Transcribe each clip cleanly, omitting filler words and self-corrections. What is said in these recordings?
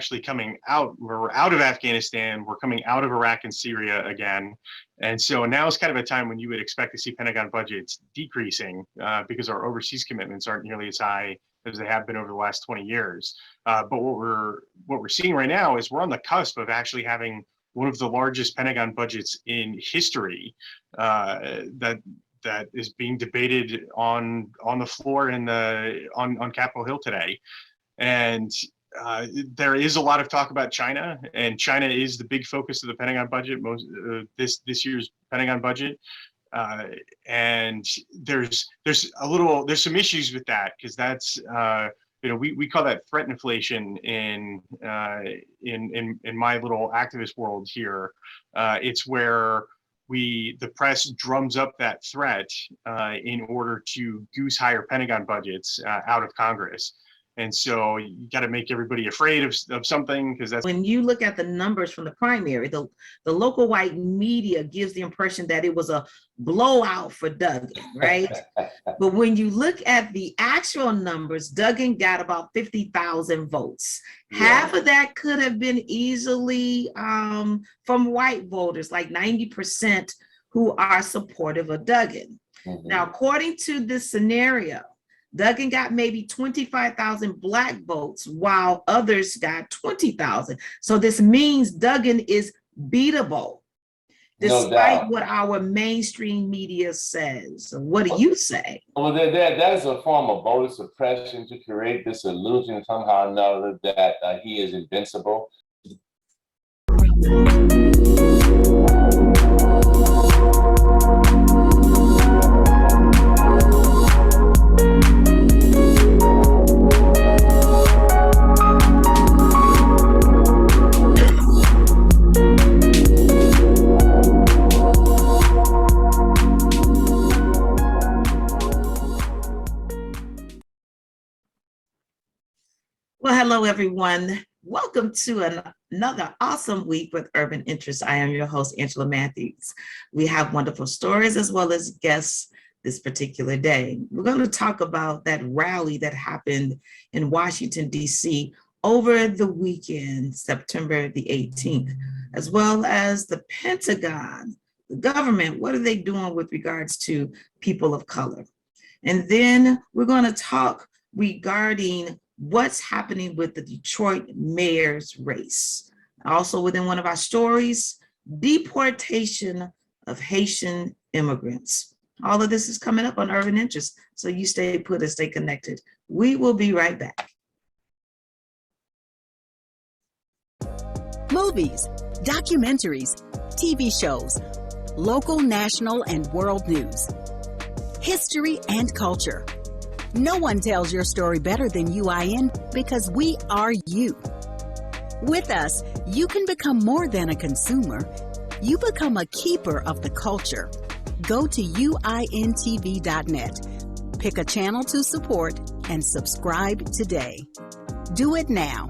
actually coming out. We're out of Afghanistan. We're coming out of Iraq and Syria again. And so now is kind of a time when you would expect to see Pentagon budgets decreasing because our overseas commitments aren't nearly as high as they have been over the last 20 years. But what we're seeing right now is we're on the cusp of actually having one of the largest Pentagon budgets in history that is being debated on the floor on Capitol Hill today. And there is a lot of talk about China, and China is the big focus of the Pentagon budget, this year's Pentagon budget. And there's some issues with that, because that's we call that threat inflation in my little activist world here. It's where the press drums up that threat in order to goose higher Pentagon budgets out of Congress. And so you got to make everybody afraid of something, because that's when you look at the numbers from the primary, the local white media gives the impression that it was a blowout for Duggan, right? But when you look at the actual numbers, Duggan got about 50,000 votes. Yeah. Half of that could have been easily from white voters, like 90% who are supportive of Duggan. Mm-hmm. Now, according to this scenario, Duggan got maybe 25,000 Black votes, while others got 20,000. So this means Duggan is beatable, despite what our mainstream media says. What do you say? Well, that is a form of voter suppression to create this illusion somehow or another that he is invincible. Well, hello, everyone. Welcome to another awesome week with Urban Interests. I am your host, Angela Matthews. We have wonderful stories as well as guests this particular day. We're going to talk about that rally that happened in Washington, D.C. over the weekend, September the 18th, as well as the Pentagon, the government. What are they doing with regards to people of color? And then we're going to talk regarding what's happening with the Detroit mayor's race. Also within one of our stories, deportation of Haitian immigrants. All of this is coming up on Urban Interests, so you stay put and stay connected. We will be right back. Movies, documentaries, TV shows, local, national, and world news, history and culture. No one tells your story better than UIN, because we are you. With us, you can become more than a consumer. You become a keeper of the culture. Go to uintv.net. Pick a channel to support and subscribe today. Do it now.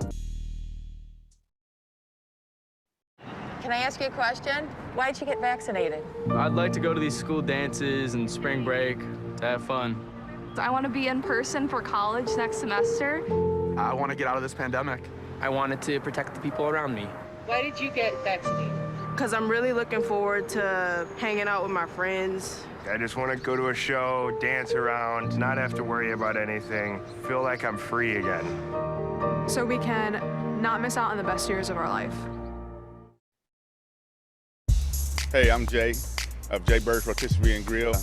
Can I ask you a question? Why'd you get vaccinated? I'd like to go to these school dances and spring break to have fun. I want to be in person for college next semester. I want to get out of this pandemic. I wanted to protect the people around me. Why did you get vaccinated? Because I'm really looking forward to hanging out with my friends. I just want to go to a show, dance around, not have to worry about anything, feel like I'm free again. So we can not miss out on the best years of our life. Hey, I'm Jay of Jay Bird's Rotisserie and Grill.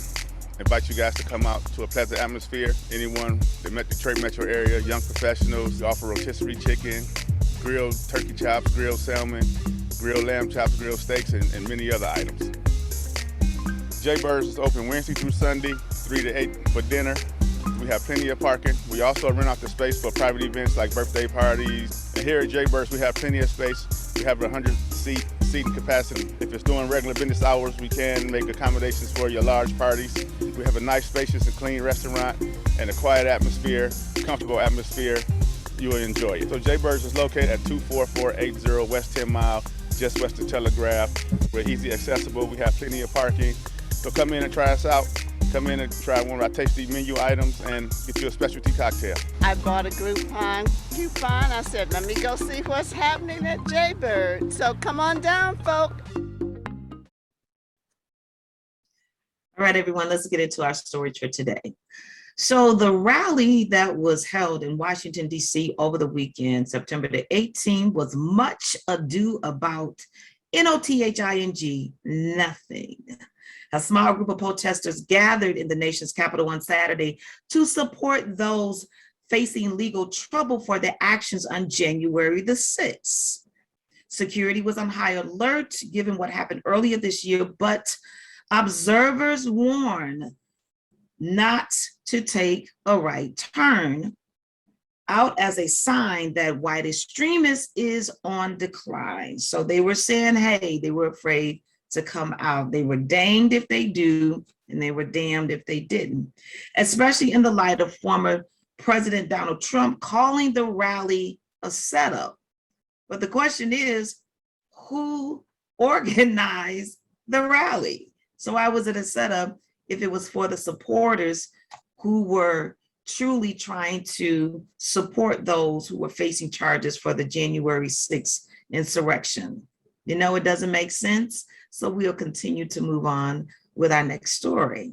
Invite you guys to come out to a pleasant atmosphere. Anyone that met Detroit metro area, young professionals, we offer rotisserie chicken, grilled turkey chops, grilled salmon, grilled lamb chops, grilled steaks, and many other items. Jay Bird's is open Wednesday through Sunday, 3 to 8 for dinner. We have plenty of parking. We also rent out the space for private events like birthday parties. And here at Jay Bird's, we have plenty of space. We have 100-seat seating capacity. If it's doing regular business hours, we can make accommodations for your large parties. We have a nice, spacious, and clean restaurant and a quiet atmosphere, comfortable atmosphere. You will enjoy it. So Jay Bird's is located at 24480 West 10 Mile, just west of Telegraph. We're easy accessible. We have plenty of parking. So come in and try us out. Come in and try one of our tasty menu items and get you a specialty cocktail. I bought a Groupon coupon. I said, let me go see what's happening at Jaybird. So come on down, folk. All right, everyone, let's get into our story for today. So the rally that was held in Washington, D.C. over the weekend, September the 18th, was much ado about nothing. A small group of protesters gathered in the nation's capital on Saturday to support those facing legal trouble for their actions on January the 6th. Security was on high alert given what happened earlier this year, but observers warn not to take a right turn out as a sign that white extremists is on decline. So they were saying, hey, they were afraid to come out. They were danged if they do, and they were damned if they didn't, especially in the light of former President Donald Trump calling the rally a setup. But the question is, who organized the rally? So why was it a setup if it was for the supporters who were truly trying to support those who were facing charges for the January 6th insurrection? You know, it doesn't make sense. So we'll continue to move on with our next story.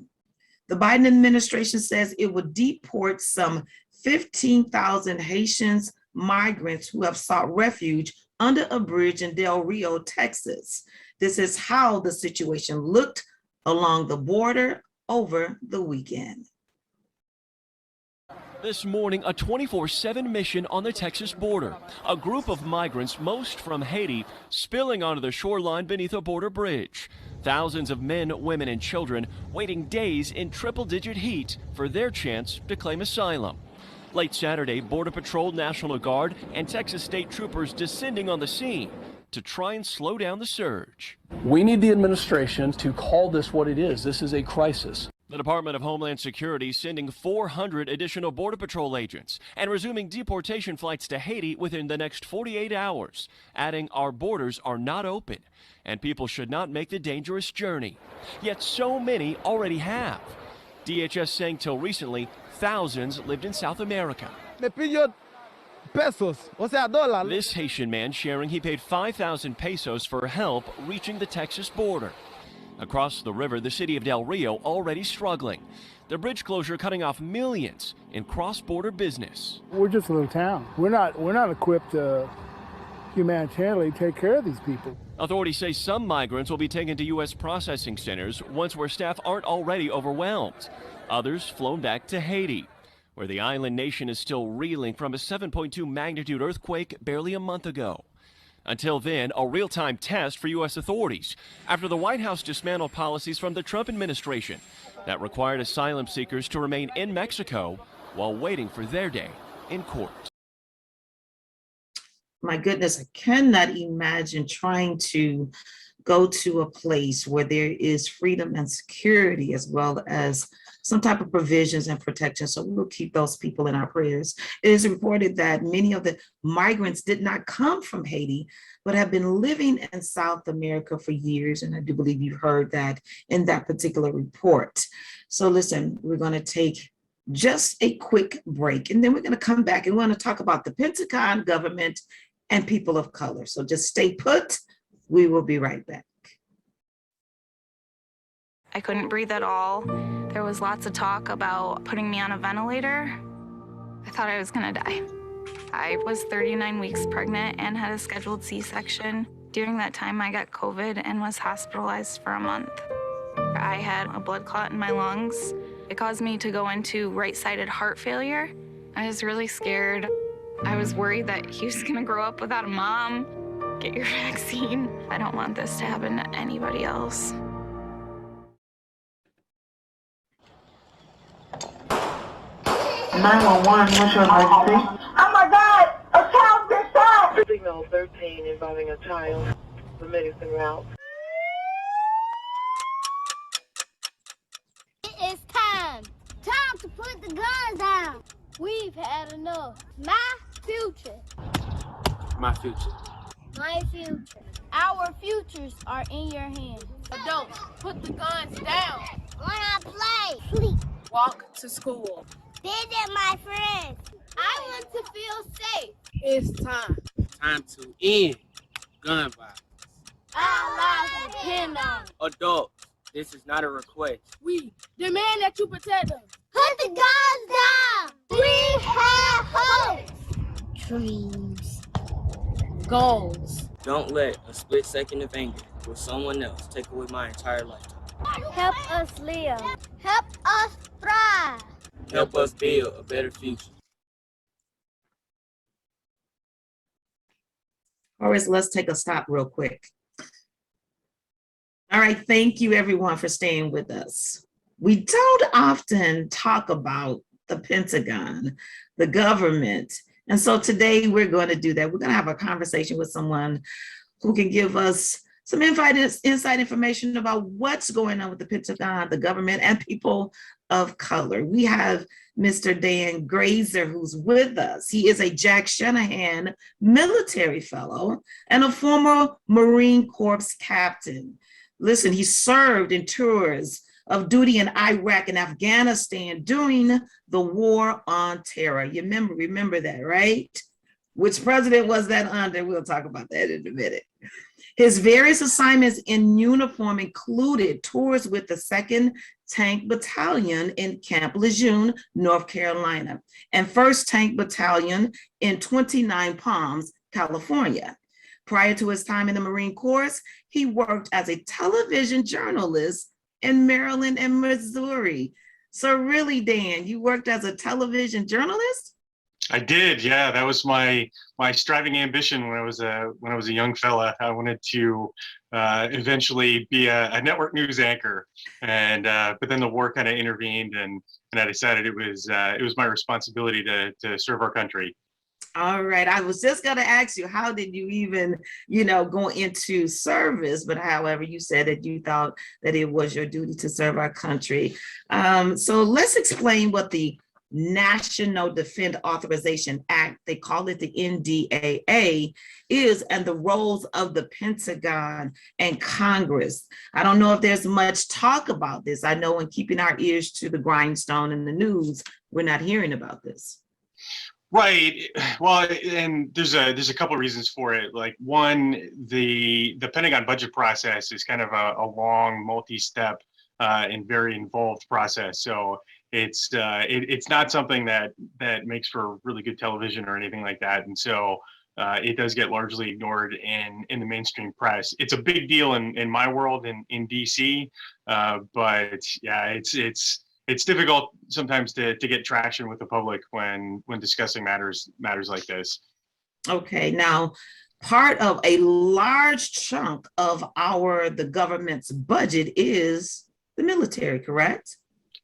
The Biden administration says it would deport some 15,000 Haitians migrants who have sought refuge under a bridge in Del Rio, Texas. This is how the situation looked along the border over the weekend. This morning, a 24/7 mission on the Texas border. A group of migrants, most from Haiti, spilling onto the shoreline beneath a border bridge. Thousands of men, women, and children waiting days in triple-digit heat for their chance to claim asylum. Late Saturday, Border Patrol, National Guard, and Texas state troopers descending on the scene to try and slow down the surge. We need the administration to call this what it is. This is a crisis. The Department of Homeland Security sending 400 additional Border Patrol agents and resuming deportation flights to Haiti within the next 48 hours, adding our borders are not open and people should not make the dangerous journey. Yet so many already have. DHS saying till recently, thousands lived in South America. This Haitian man sharing he paid 5,000 pesos for help reaching the Texas border. Across the river, the city of Del Rio already struggling. The bridge closure cutting off millions in cross-border business. We're just a little town. We're not equipped to humanitarianly take care of these people. Authorities say some migrants will be taken to U.S. processing centers, ones where staff aren't already overwhelmed. Others flown back to Haiti, where the island nation is still reeling from a 7.2 magnitude earthquake barely a month ago. Until then, a real-time test for U.S. authorities after the White House dismantled policies from the Trump administration that required asylum seekers to remain in Mexico while waiting for their day in court. My goodness, I cannot imagine trying to go to a place where there is freedom and security as well as some type of provisions and protection. So we'll keep those people in our prayers. It is reported that many of the migrants did not come from Haiti, but have been living in South America for years. And I do believe you've heard that in that particular report. So listen, we're going to take just a quick break, and then we're going to come back and we want to talk about the Pentagon, government, and people of color. So just stay put. We will be right back. I couldn't breathe at all. There was lots of talk about putting me on a ventilator. I thought I was gonna die. I was 39 weeks pregnant and had a scheduled C-section. During that time, I got COVID and was hospitalized for a month. I had a blood clot in my lungs. It caused me to go into right-sided heart failure. I was really scared. I was worried that he was gonna grow up without a mom. Get your vaccine. I don't want this to happen to anybody else. What's your emergency? Oh my God! A child just died! Signal 13 involving a child. The medicine route. It is time. Time to put the guns down. We've had enough. My future. My future. My future. Our futures are in your hands. Adults, put the guns down. When I play. Sleep. Walk to school. Visit my friends. I want to feel safe. It's time. Time to end gun violence. Our lives depend on it. Adults, this is not a request. We demand that you protect us. Put the guns down. We have hopes. Dreams. Goals. Don't let a split second of anger with someone else take away my entire lifetime. Help us live. Help us thrive. Help us build a better future. All right, so let's take a stop real quick. All right, thank you everyone for staying with us. We don't often talk about the Pentagon, the government. And so today we're going to do that. We're going to have a conversation with someone who can give us some inside information about what's going on with the Pentagon, the government, and people of color. We have Mr. Dan Grazer, who's with us. He is a Jack Shanahan military fellow and a former Marine Corps captain. Listen, he served in tours of duty in Iraq and Afghanistan during the war on terror. You remember that, right? Which president was that under? We'll talk about that in a minute. His various assignments in uniform included tours with the 2nd Tank Battalion in Camp Lejeune, North Carolina, and 1st Tank Battalion in 29 Palms, California. Prior to his time in the Marine Corps, he worked as a television journalist in Maryland and Missouri. So really, Dan, you worked as a television journalist? I did, yeah. That was my striving ambition when I was a young fella. I wanted to eventually be a network news anchor, and but then the war kind of intervened, and I decided it was my responsibility to serve our country. All right, I was just going to ask you, how did you even, go into service? But however, you said that you thought that it was your duty to serve our country. So let's explain what the National Defense Authorization Act, they call it the NDAA, is, and the roles of the Pentagon and Congress. I don't know if there's much talk about this. I know in keeping our ears to the grindstone in the news, we're not hearing about this. Right. Well, and there's a couple of reasons for it. Like one, the Pentagon budget process is kind of a long, multi-step and very involved process. So it's not something that makes for really good television or anything like that. And so it does get largely ignored in the mainstream press. It's a big deal in my world in DC, but yeah, it's difficult sometimes to get traction with the public when discussing matters like this. Okay, now part of a large chunk of the government's budget is the military, correct?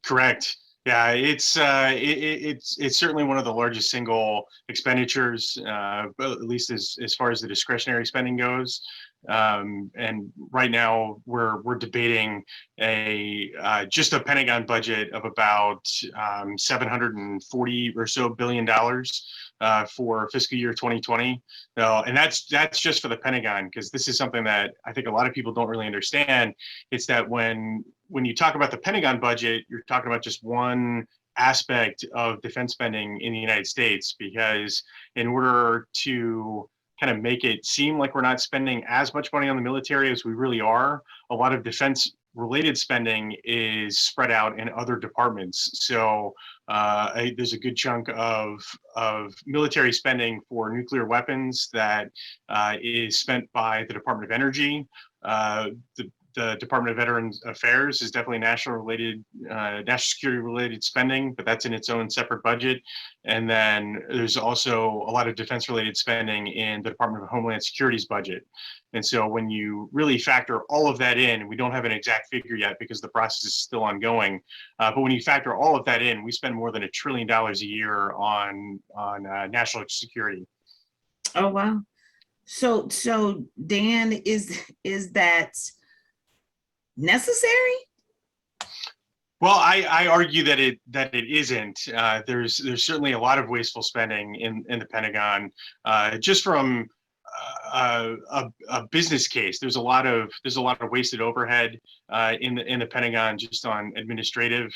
Correct. Yeah, it's certainly one of the largest single expenditures, at least as far as the discretionary spending goes. And right now we're debating just a Pentagon budget of about $740 or so billion for fiscal year 2020. And that's just for the Pentagon, because this is something that I think a lot of people don't really understand. It's that when you talk about the Pentagon budget, you're talking about just one aspect of defense spending in the United States, because in order to kind of make it seem like we're not spending as much money on the military as we really are, a lot of defense related spending is spread out in other departments. So there's a good chunk of military spending for nuclear weapons that is spent by the Department of Energy. The Department of Veterans Affairs is definitely national security related spending, but that's in its own separate budget. And then there's also a lot of defense related spending in the Department of Homeland Security's budget. And so when you really factor all of that in, we don't have an exact figure yet because the process is still ongoing. But when you factor all of that in, we spend more than $1 trillion a year on national security. Oh, wow. So Dan, is that necessary? Well, I argue that it isn't. There's certainly a lot of wasteful spending in the Pentagon, just from a business case. There's a lot of wasted overhead in the Pentagon just on administrative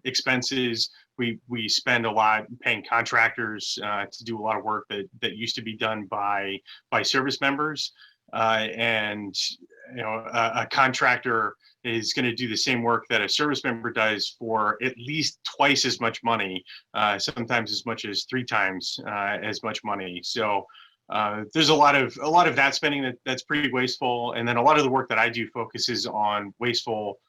expenses. We spend a lot paying contractors to do a lot of work that used to be done by service members, and a contractor is going to do the same work that a service member does for at least twice as much money, sometimes as much as 3 times as much money. So there's a lot of that spending that's pretty wasteful, and then a lot of the work that I do focuses on wasteful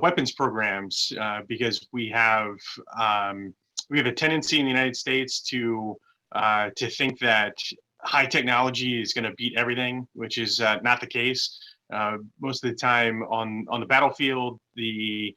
weapons programs, because we have a tendency in the United States to think that high technology is going to beat everything, which is not the case. Most of the time on the battlefield, the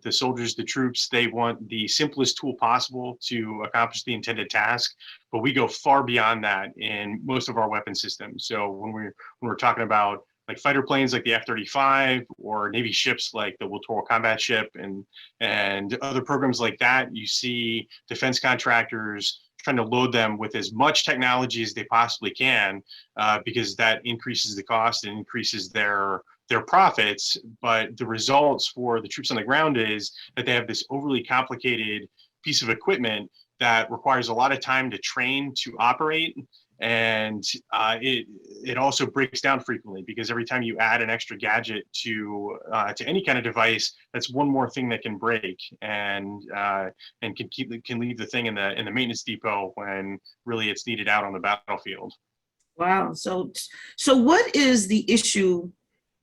soldiers, the troops, they want the simplest tool possible to accomplish the intended task, but we go far beyond that in most of our weapon systems. So when we're talking about like fighter planes like the F-35 or Navy ships like the Littoral Combat Ship and other programs like that, you see defense contractors trying to load them with as much technology as they possibly can, because that increases the cost and increases their profits. But the results for the troops on the ground is that they have this overly complicated piece of equipment that requires a lot of time to train to operate. And it also breaks down frequently, because every time you add an extra gadget to any kind of device, that's one more thing that can break and can leave the thing in the maintenance depot when really it's needed out on the battlefield. Wow. So what is the issue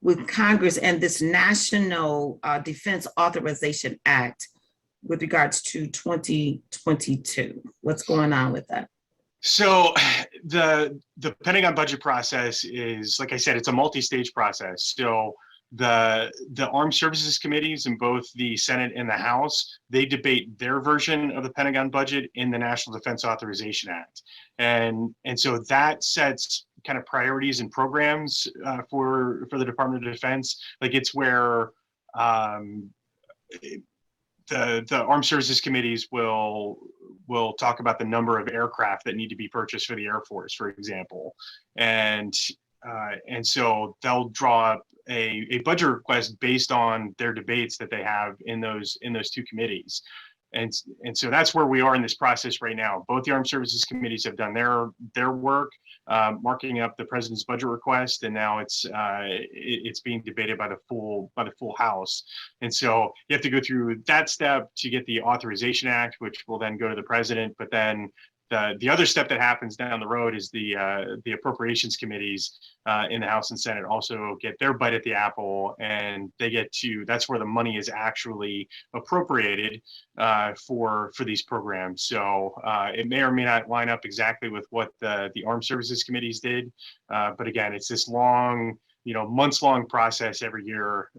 with Congress and this National Defense Authorization Act with regards to 2022? What's going on with that? So the Pentagon budget process is, like I said, it's a multi-stage process. So the Armed Services Committees in both the Senate and the House, they debate their version of the Pentagon budget in the National Defense Authorization Act. And so that sets kind of priorities and programs for the Department of Defense. Like, it's where the Armed Services Committees will talk about the number of aircraft that need to be purchased for the Air Force, for example, and so they'll draw up a budget request based on their debates that they have in those 2 committees. And so that's where we are in this process right now. Both the Armed Services Committees have done their work, marking up the president's budget request, and now it's being debated by the full House. And so you have to go through that step to get the Authorization Act, which will then go to the president. But then the other step that happens down the road is the appropriations committees in the House and Senate also get their bite at the apple, and that's where the money is actually appropriated for these programs. So it may or may not line up exactly with what the Armed Services Committees did, but again, it's this long, months-long process every year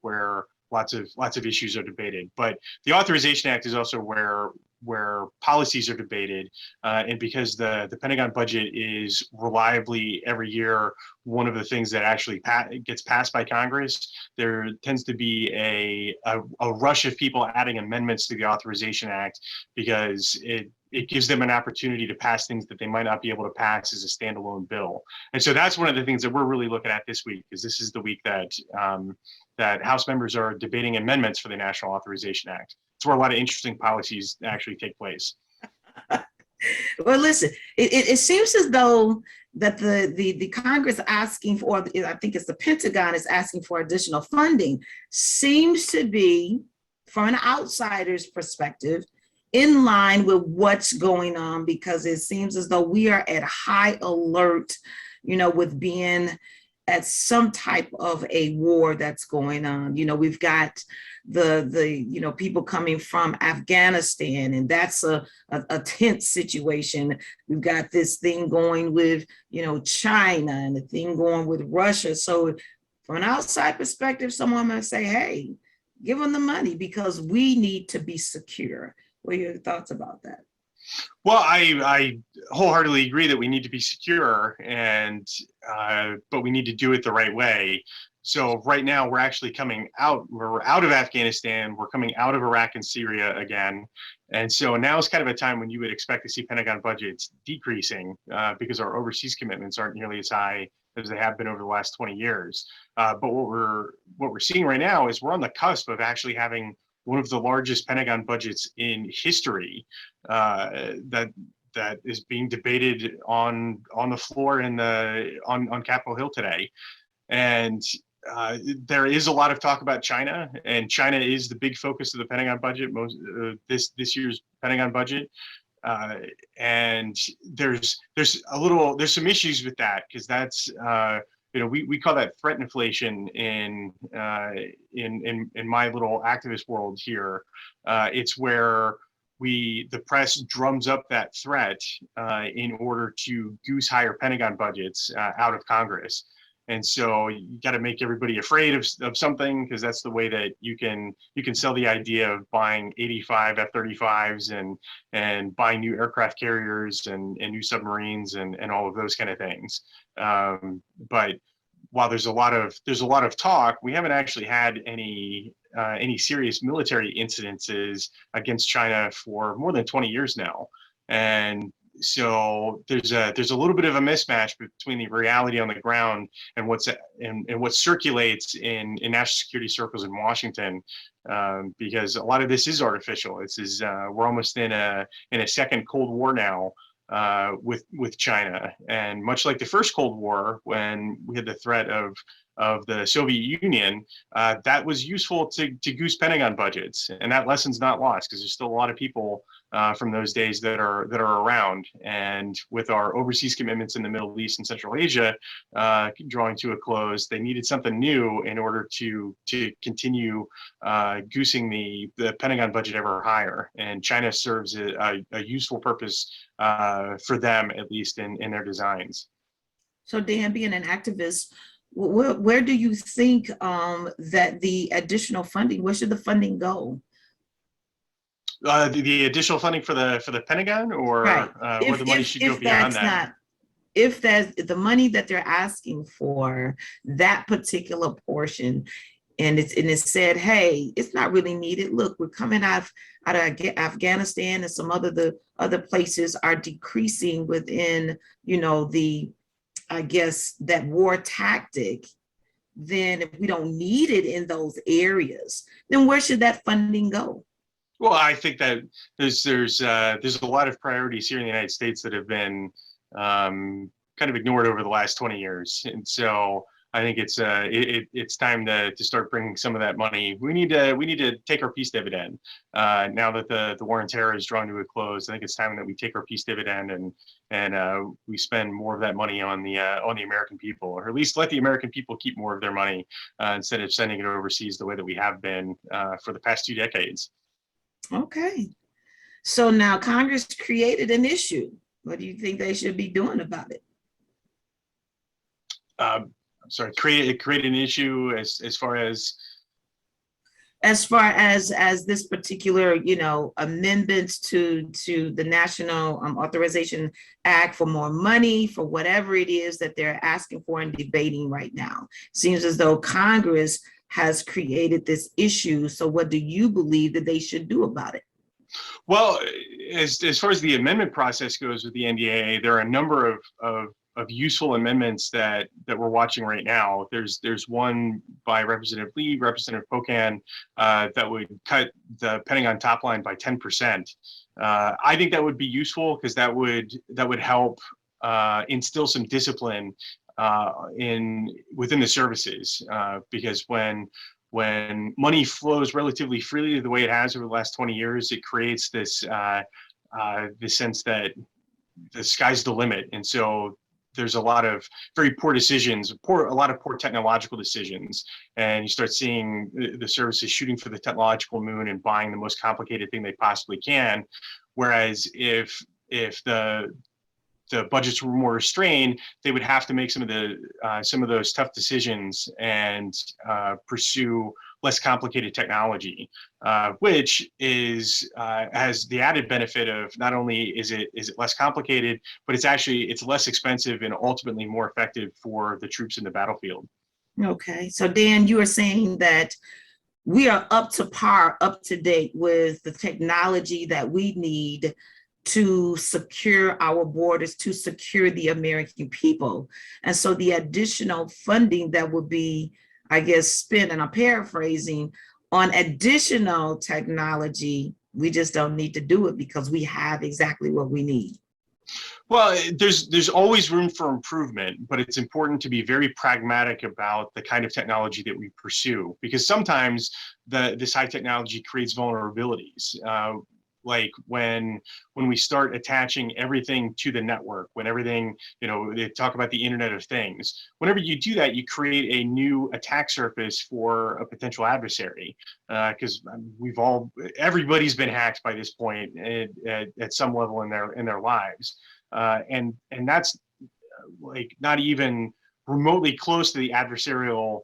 where lots of issues are debated. But the Authorization Act is also where policies are debated, and because the Pentagon budget is reliably every year one of the things that actually gets passed by Congress, there tends to be a rush of people adding amendments to the Authorization Act, because it gives them an opportunity to pass things that they might not be able to pass as a standalone bill. And so that's one of the things that we're really looking at this week, because this is the week that House members are debating amendments for the National Authorization Act. It's where a lot of interesting policies actually take place. Well, listen, it seems as though that the Congress asking for, I think it's the Pentagon is asking for additional funding, seems to be, from an outsider's perspective, in line with what's going on, because it seems as though we are at high alert, with being at some type of a war that's going on. We've got the people coming from Afghanistan, and that's a tense situation. We've got this thing going with, China, and the thing going with Russia. So from an outside perspective, someone might say, hey, give them the money because we need to be secure. What are your thoughts about that? Well, I wholeheartedly agree that we need to be secure, but we need to do it the right way. So right now we're actually coming out. We're out of Afghanistan. We're coming out of Iraq and Syria again, And so now is kind of a time when you would expect to see Pentagon budgets decreasing because our overseas commitments aren't nearly as high as they have been over the last 20 years. But what we're seeing right now is we're on the cusp of actually having one of the largest Pentagon budgets in history that is being debated on the floor on Capitol Hill today. And there is a lot of talk about China, and China is the big focus of the Pentagon budget, this year's Pentagon budget. And there's some issues with that, because that's we call that threat inflation in my little activist world here. It's where the press drums up that threat in order to goose higher Pentagon budgets out of Congress. And so you got to make everybody afraid of something, because that's the way that you can sell the idea of buying 85 F-35s and buying new aircraft carriers and new submarines and all of those kind of things. But while there's a lot of talk, we haven't actually had any serious military incidences against China for more than 20 years now. And so there's a little bit of a mismatch between the reality on the ground and what circulates in national security circles in Washington, because a lot of this is artificial. We're almost in a second Cold War now with China, and much like the first Cold War, when we had the threat of the Soviet Union, that was useful to goose Pentagon budgets, and that lesson's not lost, because there's still a lot of people from those days that are around. And with our overseas commitments in the Middle East and Central Asia drawing to a close, they needed something new in order to continue goosing the Pentagon budget ever higher. And China serves a useful purpose for them, at least in their designs. So Dan, being an activist, where do you think that the additional funding, where should the funding go? The additional funding for the Pentagon, or right. Where the money should go beyond that? If there's the money that they're asking for, that particular portion, and it's said, hey, it's not really needed. Look, we're coming out of Afghanistan, and some other places are decreasing within, I guess, that war tactic. Then if we don't need it in those areas, then where should that funding go? Well, I think that there's a lot of priorities here in the United States that have been kind of ignored over the last 20 years, and so I think it's time to start bringing some of that money. We need to take our peace dividend now that the war on terror is drawn to a close. I think it's time that we take our peace dividend and we spend more of that money on the American people, or at least let the American people keep more of their money instead of sending it overseas the way that we have been for the past 2 decades. Okay, so now Congress created an issue. What do you think they should be doing about it? I'm sorry, create an issue as far as this particular, amendments to the National Authorization Act for more money, for whatever it is that they're asking for and debating right now. Seems as though Congress has created this issue. So what do you believe that they should do about it? Well, as far as the amendment process goes with the NDAA, there are a number of useful amendments that we're watching right now. There's one by Representative Lee, Representative Pocan, that would cut the Pentagon top line by 10%. I think that would be useful, because that would help instill some discipline within the services, because when money flows relatively freely the way it has over the last 20 years, it creates this sense that the sky's the limit. And so there's a lot of very poor decisions, a lot of poor technological decisions, and you start seeing the services shooting for the technological moon and buying the most complicated thing they possibly can. Whereas if the budgets were more restrained, they would have to make some of those tough decisions and pursue less complicated technology, which has the added benefit of not only is it less complicated, but it's less expensive and ultimately more effective for the troops in the battlefield. Okay, so Dan, you are saying that we are up to par, up to date with the technology that we need to secure our borders, to secure the American people. And so the additional funding that would be, I guess, spent, and I'm paraphrasing, on additional technology, we just don't need to do it because we have exactly what we need. Well, there's always room for improvement, but it's important to be very pragmatic about the kind of technology that we pursue, because sometimes this high technology creates vulnerabilities. Like when we start attaching everything to the network, when everything, they talk about the Internet of Things. Whenever you do that, you create a new attack surface for a potential adversary, because everybody's been hacked by this point at some level in their lives. And that's like not even remotely close to the adversarial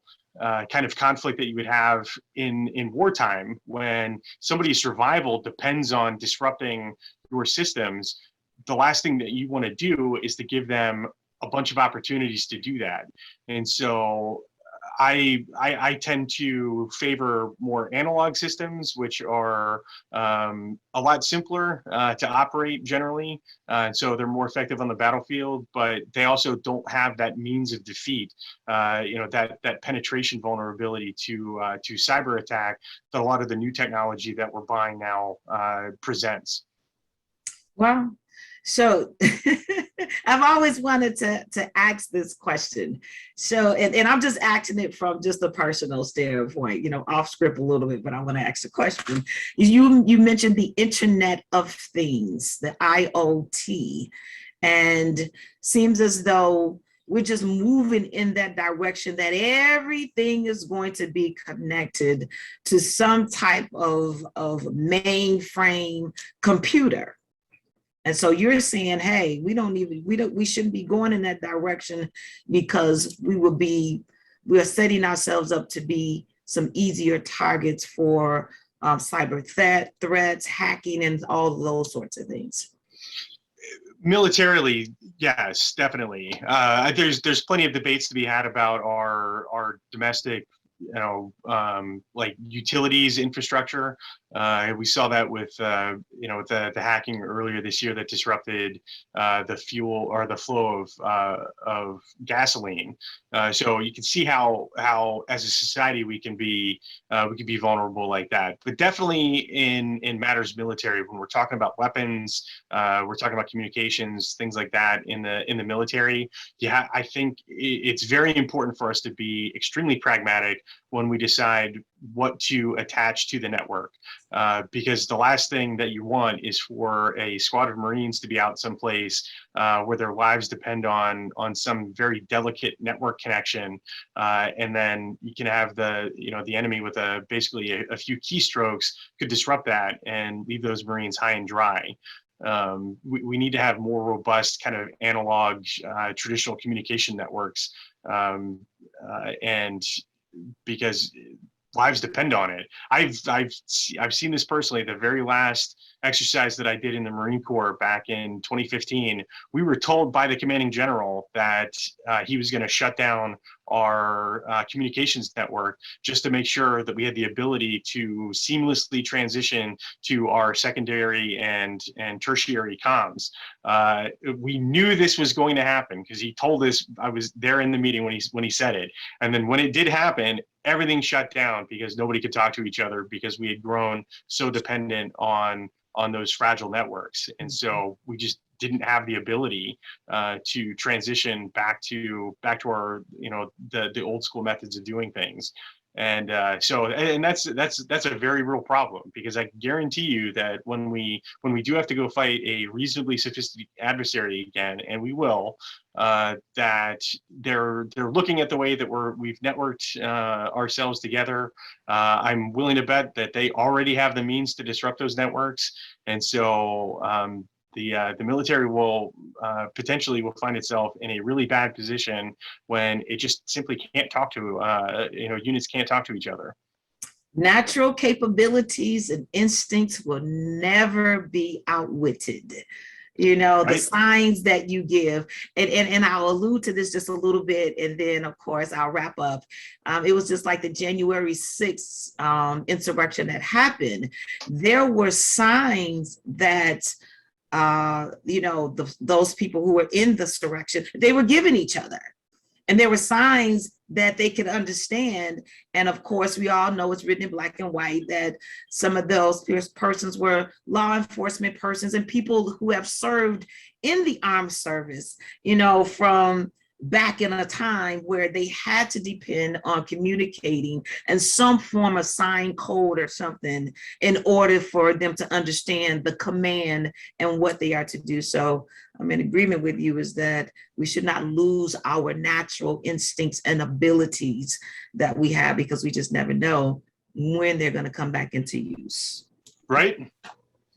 kind of conflict that you would have in wartime, when somebody's survival depends on disrupting your systems. The last thing that you want to do is to give them a bunch of opportunities to do that. And so I tend to favor more analog systems, which are a lot simpler to operate generally. So they're more effective on the battlefield, but they also don't have that means of defeat, that penetration vulnerability to cyber attack that a lot of the new technology that we're buying now presents. Wow. So I've always wanted to ask this question. So, and I'm just asking it from just a personal standpoint, off script a little bit, but I want to ask the question. You mentioned the Internet of Things, the IoT, and seems as though we're just moving in that direction, that everything is going to be connected to some type of mainframe computer. And so you're saying, hey, we shouldn't be going in that direction, because we are setting ourselves up to be some easier targets for cyber threats, hacking, and all of those sorts of things. Militarily, yes, definitely. There's plenty of debates to be had about our domestic, like utilities infrastructure. We saw that with the hacking earlier this year that disrupted the fuel or the flow of gasoline. So you can see how as a society we can be vulnerable like that. But definitely in matters military, when we're talking about weapons, we're talking about communications, things like that in the military. Yeah, I think it's very important for us to be extremely pragmatic when we decide what to attach to the network, because the last thing that you want is for a squad of Marines to be out someplace where their lives depend on some very delicate network connection, and then you can have the enemy with basically a few keystrokes could disrupt that and leave those Marines high and dry. We need to have more robust kind of analog traditional communication networks, and because lives depend on it. I've seen this personally. The very last exercise that I did in the Marine Corps back in 2015, we were told by the commanding general that he was going to shut down our communications network just to make sure that we had the ability to seamlessly transition to our secondary and tertiary comms. We knew this was going to happen because he told us. I was there in the meeting when he said it, and then when it did happen, everything shut down because nobody could talk to each other because we had grown so dependent on those fragile networks. And so we just didn't have the ability to transition back to our, the old school methods of doing things. And so that's a very real problem, because I guarantee you that when we do have to go fight a reasonably sophisticated adversary again, and we will, that they're looking at the way that we've networked ourselves together. I'm willing to bet that they already have the means to disrupt those networks, and so the military will potentially find itself in a really bad position when it just simply can't talk to units can't talk to each other. Natural capabilities and instincts will never be outwitted. You know, the Right. signs that you give. And I'll allude to this just a little bit, and then of course I'll wrap up. It was just like the January 6th insurrection that happened. There were signs that you know, those people who were in the insurrection, they were giving each other. And there were signs that they could understand. And of course, we all know it's written in black and white that some of those persons were law enforcement persons and people who have served in the armed service, you know, from back in a time where they had to depend on communicating and some form of sign code or something in order for them to understand the command and what they are to do. So I'm in agreement with you is that we should not lose our natural instincts and abilities that we have, because we just never know when they're going to come back into use. Right.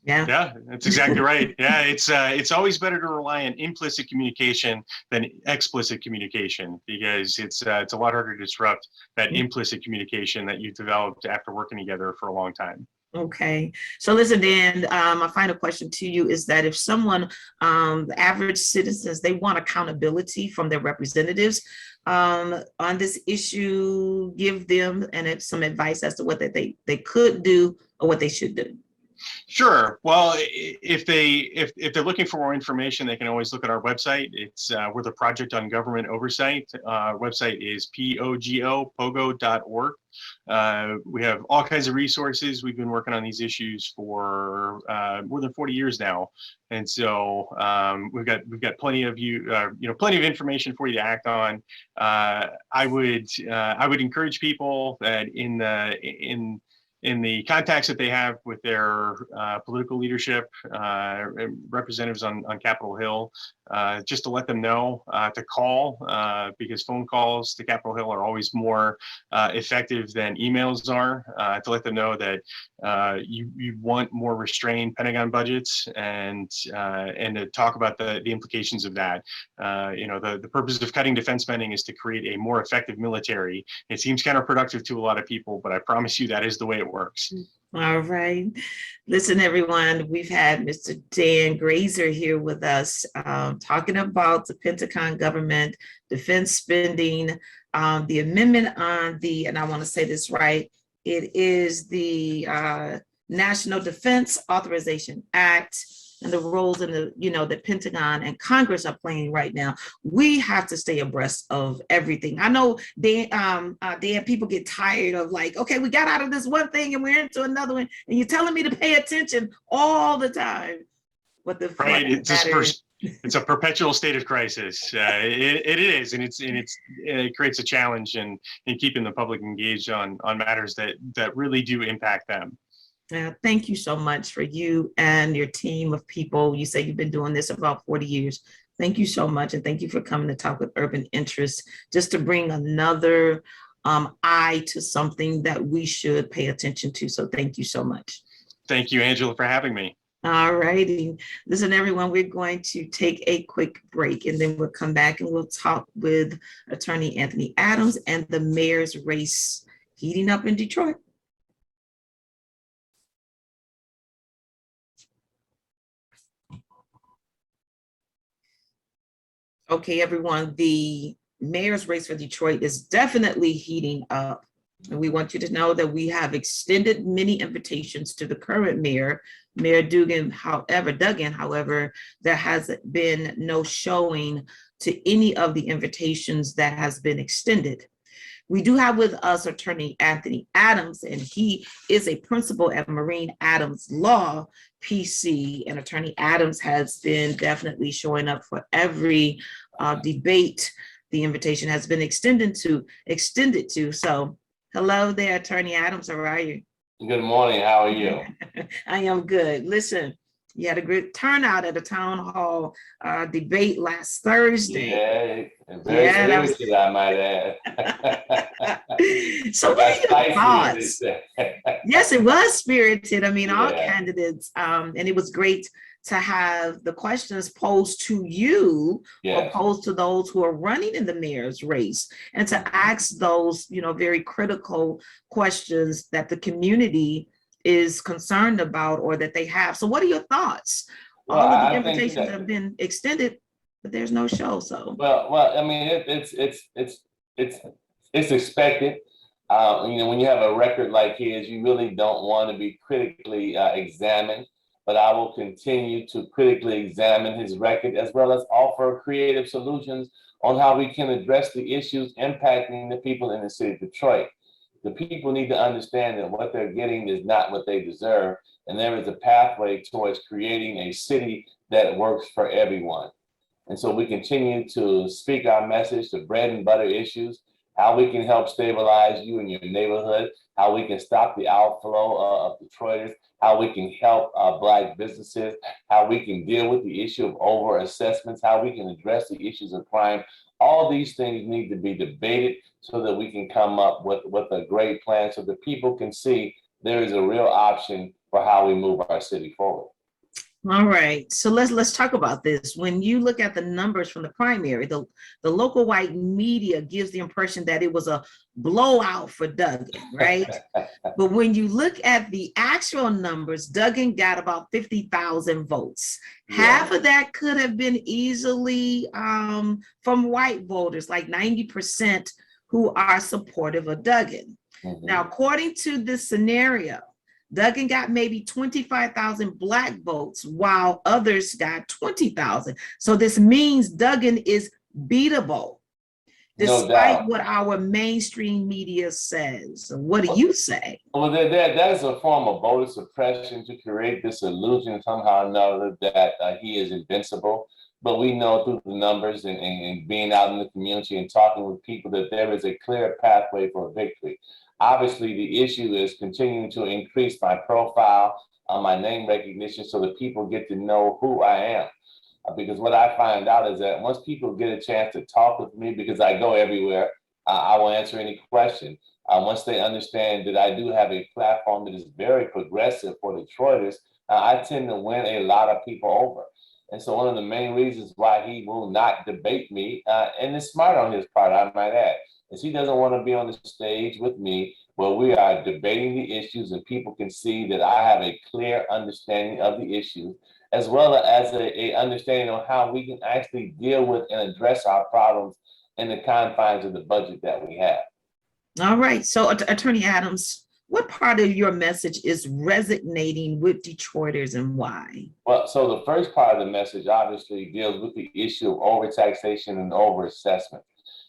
Yeah, that's exactly right. Yeah, it's always better to rely on implicit communication than explicit communication, because it's a lot harder to disrupt that implicit communication that you've developed after working together for a long time. Okay, so listen, Dan, my final question to you is that if someone, the average citizens, they want accountability from their representatives on this issue, give them some advice as to what they could do or what they should do. Sure. Well, if they're looking for more information, they can always look at our website. It's we're the Project on Government Oversight. Website is pogo.org. We have all kinds of resources. We've been working on these issues for more than 40 years now, and so we've got plenty of plenty of information for you to act on. I would encourage people that in the contacts that they have with their political leadership, representatives on Capitol Hill, just to let them know to call, because phone calls to Capitol Hill are always more effective than emails are, to let them know that you want more restrained Pentagon budgets, and to talk about the implications of that. The purpose of cutting defense spending is to create a more effective military. It seems counterproductive to a lot of people, but I promise you that is the way it works. All right. Listen, everyone, we've had Mr. Dan Grazer here with us talking about the Pentagon government, defense spending, the amendment on and I want to say this right, it is the National Defense Authorization Act, and the roles in the Pentagon and Congress are playing right now. We have to stay abreast of everything. I know Dan, people get tired of like, okay, we got out of this one thing and we're into another one, and you're telling me to pay attention all the time. What the right? It's a perpetual state of crisis. It is, and it creates a challenge in keeping the public engaged on matters that really do impact them. Thank you so much for you and your team of people. You say you've been doing this about 40 years. Thank you so much. And thank you for coming to talk with Urban Interests, just to bring another eye to something that we should pay attention to. So thank you so much. Thank you, Angela, for having me. All righty. Listen, everyone, we're going to take a quick break, and then we'll come back and we'll talk with Attorney Anthony Adams and the mayor's race heating up in Detroit. Okay, everyone, the mayor's race for Detroit is definitely heating up. And we want you to know that we have extended many invitations to the current mayor, Mayor Duggan. However, there has been no showing to any of the invitations that has been extended. We do have with us Attorney Anthony Adams, and he is a principal at Marine Adams Law, PC, and Attorney Adams has been definitely showing up for every debate the invitation has been extended to. So hello there, Attorney Adams, how are you? Good morning, how are you? I am good. Listen, you had a great turnout at the town hall debate last Thursday. Yeah, very spirited, I might add. So what are your thoughts? Yes, it was spirited. I mean, all candidates, and it was great to have the questions posed to you, or posed to those who are running in the mayor's race, and to ask those, very critical questions that the community is concerned about or that they have. So what are your thoughts all of the invitations have been extended, but there's no show. So well, I mean, it's expected. When you have a record like his, you really don't want to be critically examined. But I will continue to critically examine his record as well as offer creative solutions on how we can address the issues impacting the people in the city of Detroit. The people need to understand that what they're getting is not what they deserve, and there is a pathway towards creating a city that works for everyone. And so we continue to speak our message to bread and butter issues, how we can help stabilize you in your neighborhood, how we can stop the outflow of Detroiters, how we can help Black businesses, how we can deal with the issue of over-assessments, how we can address the issues of crime. All these things need to be debated so that we can come up with a great plan so that people can see there is a real option for how we move our city forward. all right, so let's talk about this. When you look at the numbers from the primary, the local white media gives the impression that it was a blowout for Duggan, right? But when you look at the actual numbers, Duggan got about 50,000 votes. Half of that could have been easily from white voters, like 90% who are supportive of Duggan. Now, according to this scenario, Duggan got maybe 25,000 Black votes while others got 20,000. So this means Duggan is beatable, despite what our mainstream media says. What do you say? Well, that is a form of voter suppression to create this illusion somehow or another that he is invincible. But we know through the numbers and being out in the community and talking with people that there is a clear pathway for a victory. Obviously, the issue is continuing to increase my profile, my name recognition, so that people get to know who I am. Because what I find out is that once people get a chance to talk with me, because I go everywhere, I will answer any question. Once they understand that I do have a platform that is very progressive for Detroiters, I tend to win a lot of people over. And so one of the main reasons why he will not debate me, and it's smart on his part, I might add, is he doesn't want to be on the stage with me where we are debating the issues and people can see that I have a clear understanding of the issues, as well as a understanding of how we can actually deal with and address our problems in the confines of the budget that we have. All right, so Attorney Adams, what part of your message is resonating with Detroiters and why? Well, so the first part of the message obviously deals with the issue of overtaxation and overassessment.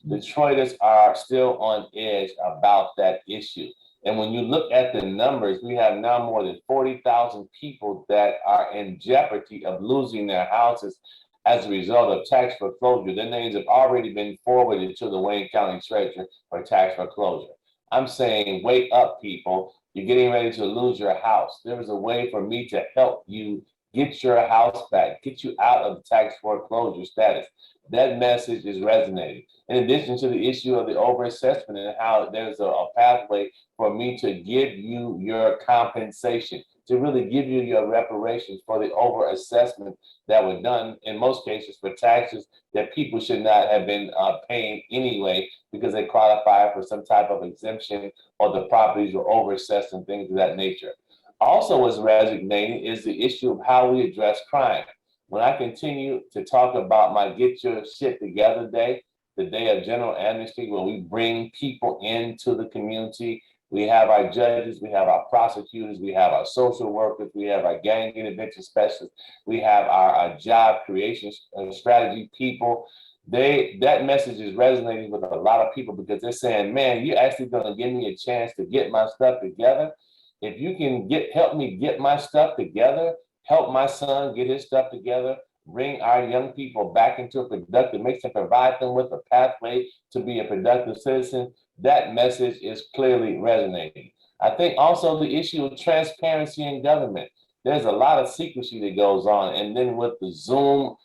Detroiters are still on edge about that issue. And when you look at the numbers, we have now more than 40,000 people that are in jeopardy of losing their houses as a result of tax foreclosure. Their names have already been forwarded to the Wayne County Treasurer for tax foreclosure. I'm saying, wake up, people. You're getting ready to lose your house. There is a way for me to help you get your house back, get you out of the tax foreclosure status. That message is resonating. In addition to the issue of the overassessment and how there's a pathway for me to give you your compensation, to really give you your reparations for the overassessment that were done, in most cases, for taxes that people should not have been paying anyway because they qualify for some type of exemption or the properties were overassessed and things of that nature. Also, what's resonating is the issue of how we address crime. When I continue to talk about my Get Your Shit Together Day, the day of general amnesty, where we bring people into the community, we have our judges, we have our prosecutors, we have our social workers, we have our gang intervention specialists, we have our job creation strategy people. That message is resonating with a lot of people because they're saying, man, you're actually gonna give me a chance to get my stuff together. If you can help me get my stuff together, help my son get his stuff together, bring our young people back into a productive mix and provide them with a pathway to be a productive citizen, that message is clearly resonating. I think also the issue of transparency in government. There's a lot of secrecy that goes on. And then with the Zoom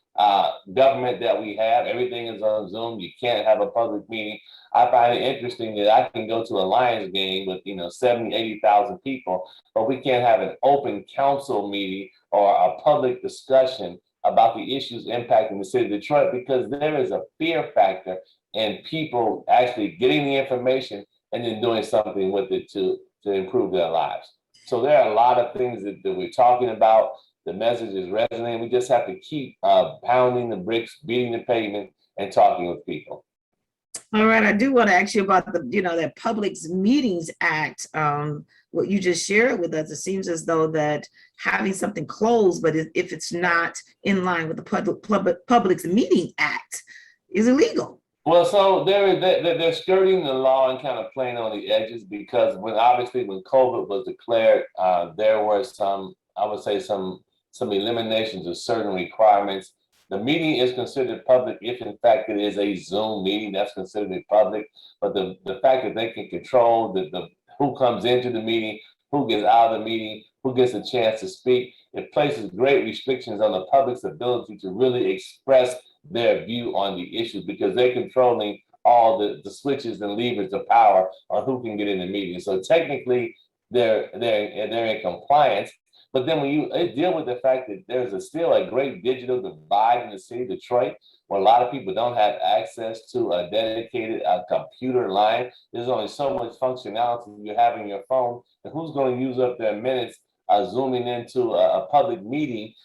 government that we have, everything is on Zoom. You can't have a public meeting. I find it interesting that I can go to a Lions game with 70, 80,000 people, but we can't have an open council meeting or a public discussion about the issues impacting the city of Detroit because there is a fear factor in people actually getting the information and then doing something with it to improve their lives. So there are a lot of things that we're talking about. The message is resonating. We just have to keep pounding the bricks, beating the pavement, and talking with people. All right, I do want to ask you about the, that Public Meetings Act. What you just shared with us, it seems as though that having something closed, but if it's not in line with the Public Meeting Act, is illegal. Well, so they're skirting the law and kind of playing on the edges, because when COVID was declared, there were some eliminations of certain requirements. The meeting is considered public if, in fact, it is a Zoom meeting. That's considered public. But the fact that they can control the who comes into the meeting, who gets out of the meeting, who gets a chance to speak, it places great restrictions on the public's ability to really express their view on the issues, because they're controlling all the switches and levers of power on who can get in the meeting. So technically, they're in compliance. But then when you deal with the fact that there's still a great digital divide in the city of Detroit, where a lot of people don't have access to a dedicated computer line. There's only so much functionality you have in your phone, and who's going to use up their minutes zooming into a public meeting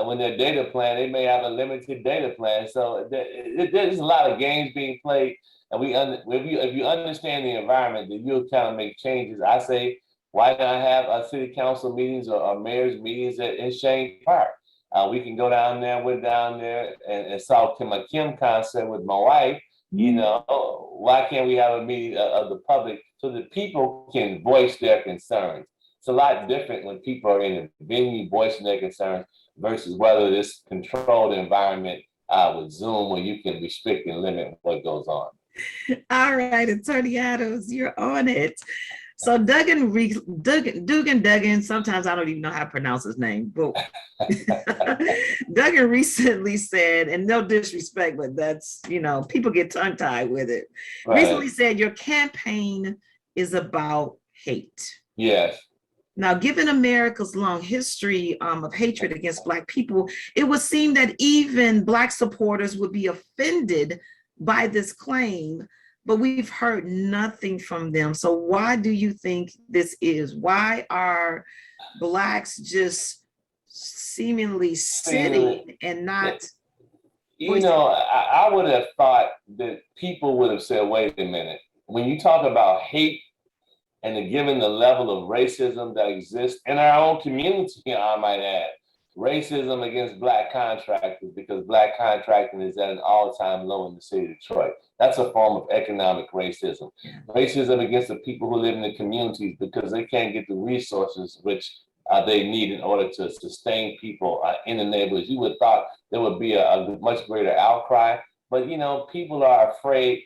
when their data plan, they may have a limited data plan. So there's a lot of games being played, and if you understand the environment, then you'll kind of make changes. I say, why not have city council meetings or mayor's meetings in Shane Park? We can go down there. We're down there and saw a Kim concert with my wife. Why can't we have a meeting of the public so that people can voice their concerns? It's a lot different when people are in a venue voicing their concerns versus whether this controlled environment with Zoom, where you can restrict and limit what goes on. All right, Attorney Adams, you're on it. So Duggan, sometimes I don't even know how to pronounce his name, but Duggan recently said, and no disrespect, but that's, people get tongue-tied with it. Right. Recently said your campaign is about hate. Yes. Now, given America's long history of hatred against Black people, it would seem that even Black supporters would be offended by this claim, but we've heard nothing from them. So why do you think this is? Why are Blacks just seemingly sitting and not? I would have thought that people would have said, wait a minute, when you talk about hate, and given the level of racism that exists in our own community, I might add, racism against Black contractors, because Black contracting is at an all-time low in the city of Detroit. That's a form of economic racism. Racism against the people who live in the communities because they can't get the resources which they need in order to sustain people in the neighborhoods. You would have thought there would be a much greater outcry, but people are afraid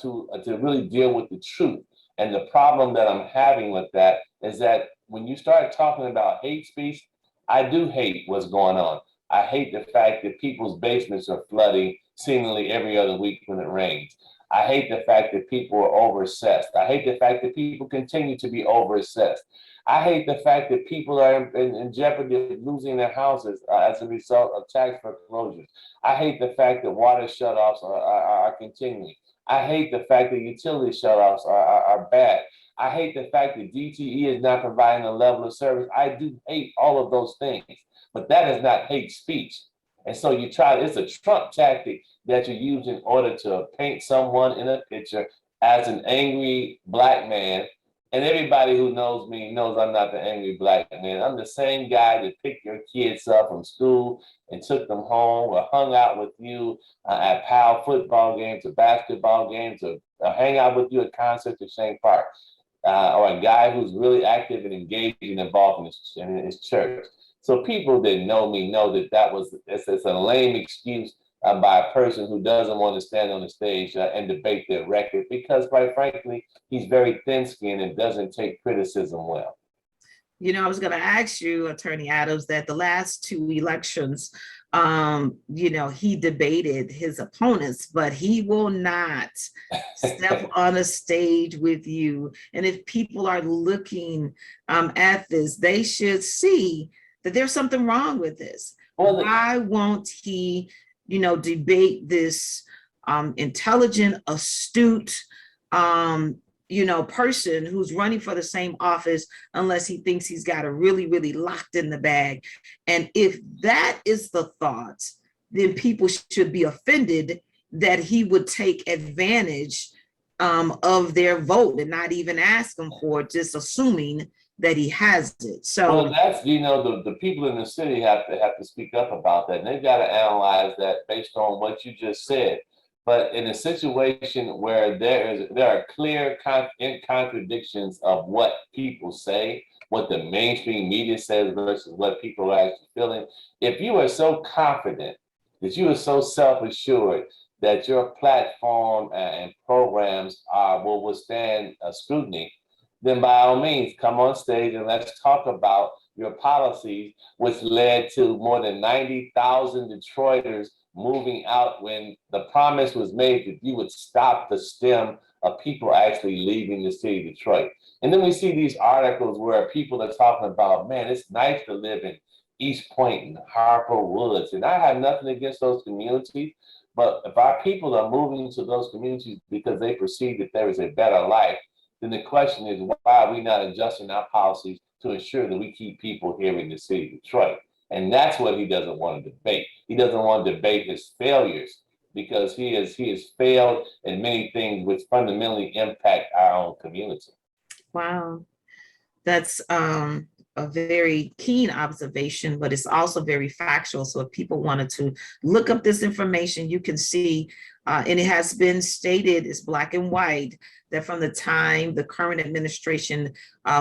to really deal with the truth. And the problem that I'm having with that is that when you start talking about hate speech, I do hate what's going on. I hate the fact that people's basements are flooding seemingly every other week when it rains. I hate the fact that people are overassessed. I hate the fact that people continue to be overassessed. I hate the fact that people are in jeopardy of losing their houses as a result of tax foreclosures. I hate the fact that water shutoffs are continuing. I hate the fact that utility shutoffs are bad. I hate the fact that DTE is not providing a level of service. I do hate all of those things, but that is not hate speech. And so it's a Trump tactic that you use in order to paint someone in a picture as an angry Black man. And everybody who knows me knows I'm not the angry Black man. I'm the same guy that picked your kids up from school and took them home, or hung out with you at PAL football games or basketball games, or hang out with you at concerts at Shane Park, or a guy who's really active and engaged and involved in his church. So people that know me know that it's a lame excuse by a person who doesn't want to stand on the stage and debate their record, because quite frankly, he's very thin-skinned and doesn't take criticism well. I was going to ask you, Attorney Adams, that the last two elections, he debated his opponents, but he will not step on a stage with you. And if people are looking at this, they should see that there's something wrong with this. Why won't he, debate this intelligent, astute, person who's running for the same office unless he thinks he's got it really, really locked in the bag. And if that is the thought, then people should be offended that he would take advantage of their vote and not even ask them for it, just assuming that he has it. So well, that's, the people in the city have to speak up about that. And they've got to analyze that based on what you just said. But in a situation where there are clear contradictions of what people say, what the mainstream media says versus what people are actually feeling, if you are so confident, that you are so self-assured that your platform and programs will withstand scrutiny, then by all means, come on stage and let's talk about your policies, which led to more than 90,000 Detroiters moving out when the promise was made that you would stop the stem of people actually leaving the city of Detroit. And then we see these articles where people are talking about, man, it's nice to live in East Point and Harper Woods. And I have nothing against those communities, but if our people are moving to those communities because they perceive that there is a better life, then the question is, why are we not adjusting our policies to ensure that we keep people here in the city of Detroit? And that's what he doesn't want to debate. He doesn't want to debate his failures because he has failed in many things which fundamentally impact our own community. Wow, that's a very keen observation, but it's also very factual. So if people wanted to look up this information, you can see, and it has been stated, it's black and white, that from the time the current administration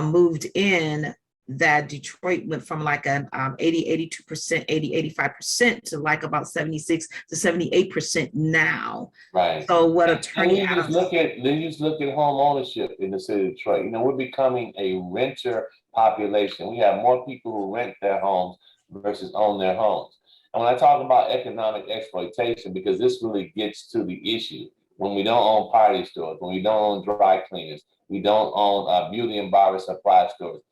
moved in, that Detroit went from like an 82%, 85% to like about 76 to 78% now. Right. So what Attorney Adams... Then you just look at home ownership in the city of Detroit. We're becoming a renter population. We have more people who rent their homes versus own their homes. And when I talk about economic exploitation, because this really gets to the issue, when we don't own party stores, when we don't own dry cleaners, we don't own beauty and barber supply stores,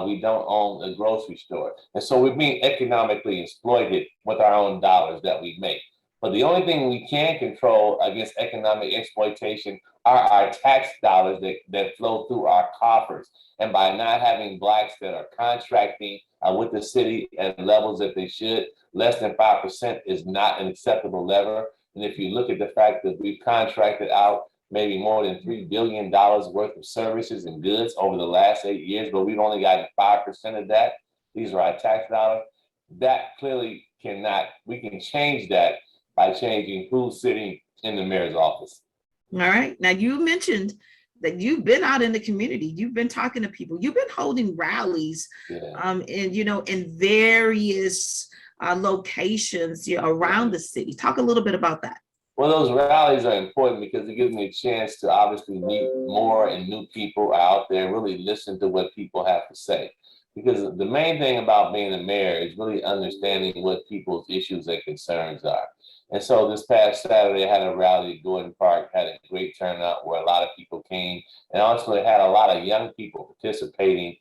we don't own a grocery store. And so we're being economically exploited with our own dollars that we make. But the only thing we can control against economic exploitation are our tax dollars that flow through our coffers. And by not having Blacks that are contracting with the city at levels that they should, less than 5% is not an acceptable level. And if you look at the fact that we've contracted out maybe more than $3 billion worth of services and goods over the last 8 years, but we've only gotten 5% of that. These are our tax dollars. That clearly we can change that by changing who's sitting in the mayor's office. All right. Now you mentioned that you've been out in the community, you've been talking to people, you've been holding rallies, in various locations around the city. Talk a little bit about that. Well, those rallies are important because it gives me a chance to obviously meet more and new people out there, really listen to what people have to say. Because the main thing about being a mayor is really understanding what people's issues and concerns are. And so this past Saturday, I had a rally at Gordon Park, had a great turnout where a lot of people came, and also had a lot of young people participating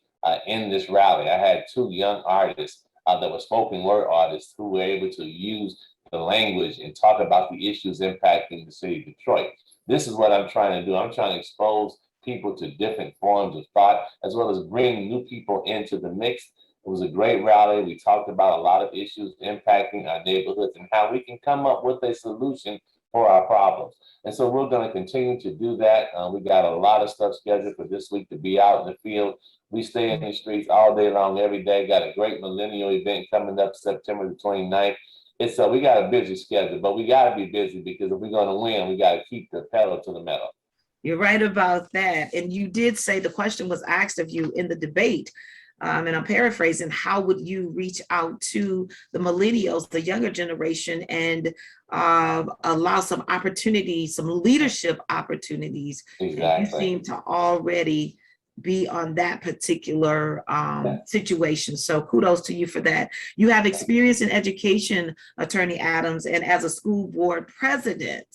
in this rally. I had 2 young artists that were spoken word artists who were able to use the language and talk about the issues impacting the city of Detroit. This is what I'm trying to do. I'm trying to expose people to different forms of thought, as well as bring new people into the mix. It was a great rally. We talked about a lot of issues impacting our neighborhoods and how we can come up with a solution for our problems. And so we're going to continue to do that. We got a lot of stuff scheduled for this week to be out in the field. We stay in the streets all day long, every day. Got a great millennial event coming up September the 29th. We got a busy schedule, but we got to be busy because if we're going to win, we got to keep the pedal to the metal. You're right about that. And you did say the question was asked of you in the debate, and I'm paraphrasing, how would you reach out to the millennials, the younger generation, and allow some opportunities, some leadership opportunities? Exactly. And you seem to already be on that particular situation. So kudos to you for that. You have experience in education, Attorney Adams, and as a school board president.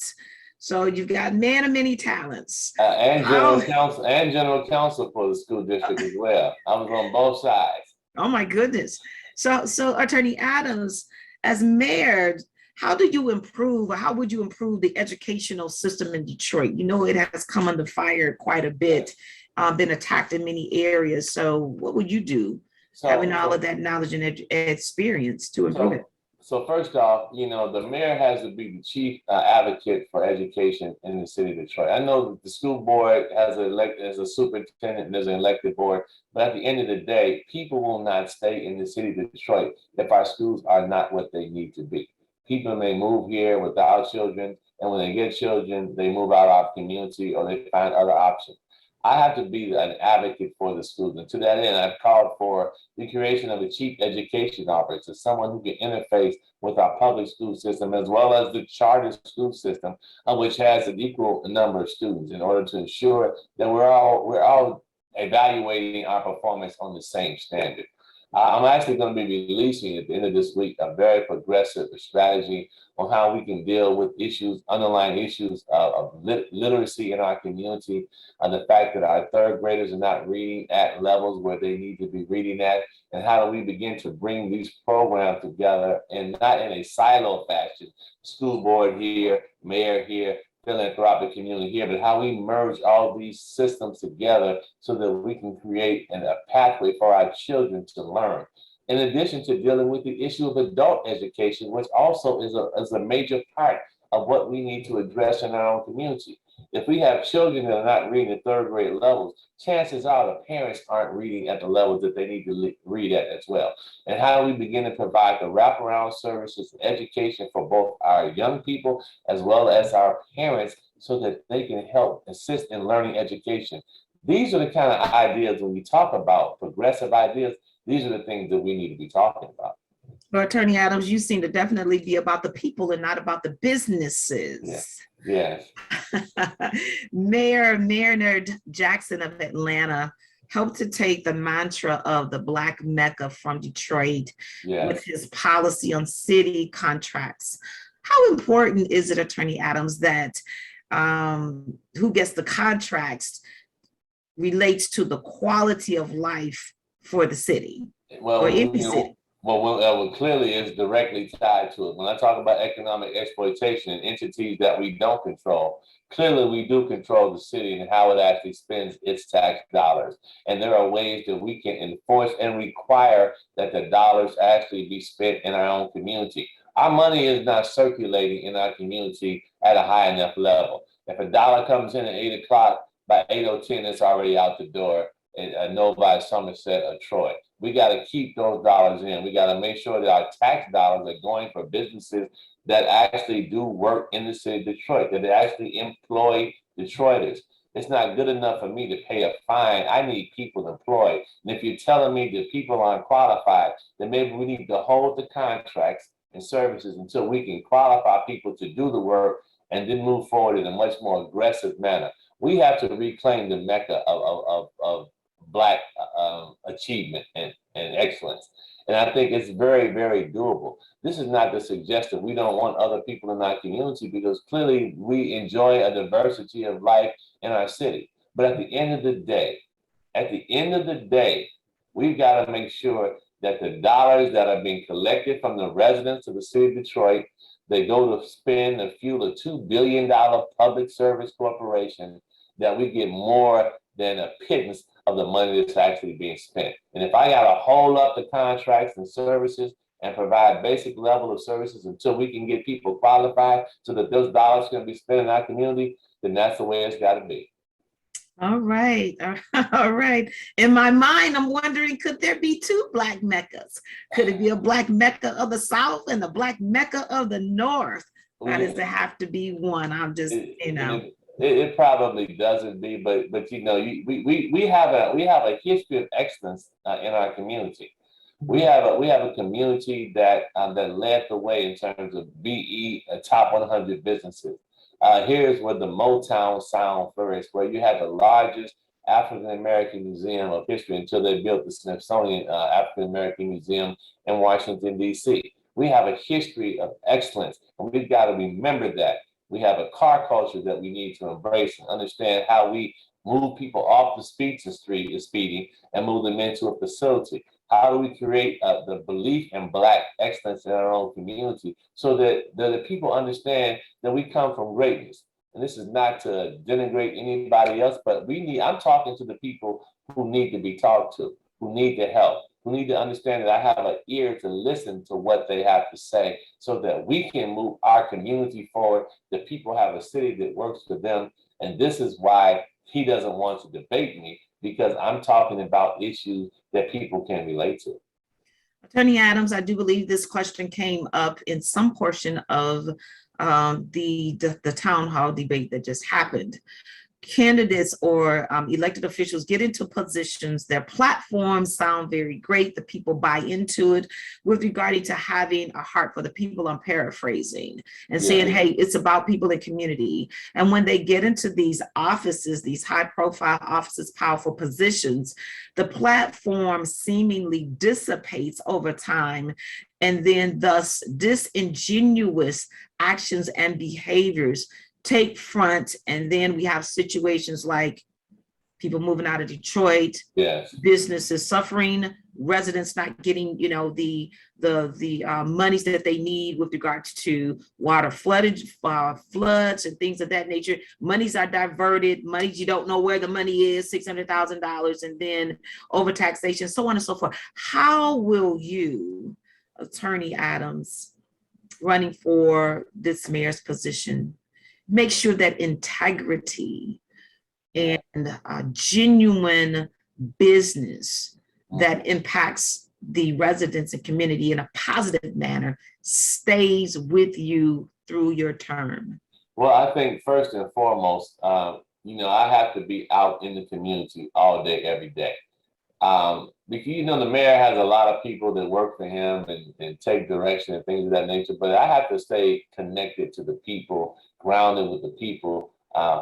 So you've got man of many talents. And general counsel for the school district as well. I was on both sides. Oh my goodness. So Attorney Adams, as mayor, How do you improve, or how would you improve the educational system in Detroit? You know, it has come under fire quite a bit, been attacked in many areas. So what would you do, having all of that knowledge and experience to improve it? So first off, you know, the mayor has to be the chief advocate for education in the city of Detroit. I know that the school board has a superintendent and there's an elected board, but at the end of the day, people will not stay in the city of Detroit if our schools are not what they need to be. People may move here without children, and when they get children, they move out of our community or they find other options. I have to be an advocate for the schools. And to that end, I've called for the creation of a chief education officer, someone who can interface with our public school system as well as the charter school system, which has an equal number of students, in order to ensure that we're all evaluating our performance on the same standard. I'm actually going to be releasing at the end of this week a very progressive strategy on how we can deal with underlying issues of literacy in our community, and the fact that our third graders are not reading at levels where they need to be reading at, and how do we begin to bring these programs together and not in a silo fashion, school board here, mayor here, philanthropic community here, but how we merge all these systems together so that we can create a pathway for our children to learn. In addition to dealing with the issue of adult education, which also is a major part of what we need to address in our own community. If we have children that are not reading at third grade levels, chances are the parents aren't reading at the levels that they need to read at as well. And how do we begin to provide the wraparound services and education for both our young people as well as our parents so that they can help assist in learning education? These are the kind of ideas, when we talk about progressive ideas, these are the things that we need to be talking about. Well, Attorney Adams, you seem to definitely be about the people and not about the businesses. Yes. Mayor Jackson of Atlanta helped to take the mantra of the Black Mecca from Detroit with his policy on city contracts. How important is it, Attorney Adams, that who gets the contracts relates to the quality of life for the city or any city? Well, clearly is directly tied to it. When I talk about economic exploitation and entities that we don't control, clearly we do control the city and how it actually spends its tax dollars. And there are ways that we can enforce and require that the dollars actually be spent in our own community. Our money is not circulating in our community at a high enough level. If a dollar comes in at 8 o'clock, by 8:10, it's already out the door. Novi, Somerset, or Troy. We got to keep those dollars in. We got to make sure that our tax dollars are going for businesses that actually do work in the city of Detroit, that they actually employ Detroiters. It's not good enough for me to pay a fine. I need people employed. And if you're telling me that people aren't qualified, then maybe we need to hold the contracts and services until we can qualify people to do the work and then move forward in a much more aggressive manner. We have to reclaim the mecca of Black achievement and excellence. And I think it's very, very doable. This is not to suggest that we don't want other people in our community, because clearly we enjoy a diversity of life in our city. But at the end of the day, we've got to make sure that the dollars that are being collected from the residents of the city of Detroit, they go to spend and fuel a $2 billion public service corporation, that we get more than a pittance of the money that's actually being spent. And if I got to hold up the contracts and services and provide basic level of services until we can get people qualified so that those dollars can be spent in our community, then that's the way it's got to be. All right. All right. In my mind, I'm wondering, could there be two Black Meccas? Could it be a Black Mecca of the South and a Black Mecca of the North? Why does it have to be one? I'm just, It probably doesn't be, but we have a history of excellence in our community. We have a community that led the way in terms of BE top 100 businesses. Here's where the Motown sound flourished, where you had the largest African American Museum of History until they built the Smithsonian African American Museum in Washington, D.C. We have a history of excellence, and we've got to remember that. We have a car culture that we need to embrace and understand how we move people off the speeding and move them into a facility. How do we create the belief in Black excellence in our own community so that the people understand that we come from greatness? And this is not to denigrate anybody else, but I'm talking to the people who need to be talked to, who need the help, who need to understand that I have an ear to listen to what they have to say so that we can move our community forward, that people have a city that works for them. And this is why he doesn't want to debate me, because I'm talking about issues that people can relate to. Attorney Adams, I do believe this question came up in some portion of the town hall debate that just happened. Candidates or elected officials get into positions, their platforms sound very great, the people buy into it with regarding to having a heart for the people, I'm paraphrasing, and saying, hey, it's about people and community. And when they get into these offices, these high profile offices, powerful positions, the platform seemingly dissipates over time, and then thus disingenuous actions and behaviors take front. And then we have situations like people moving out of Detroit, businesses suffering, residents not getting, the monies that they need with regards to water floods and things of that nature. Monies are diverted, monies you don't know where the money is, $600,000, and then overtaxation, so on and so forth. How will you, Attorney Adams, running for this mayor's position, make sure that integrity and genuine business that impacts the residents and community in a positive manner stays with you through your term? Well, I think first and foremost, I have to be out in the community all day, every day. Because, the mayor has a lot of people that work for him and take direction and things of that nature, but I have to stay connected to the people, grounded with the people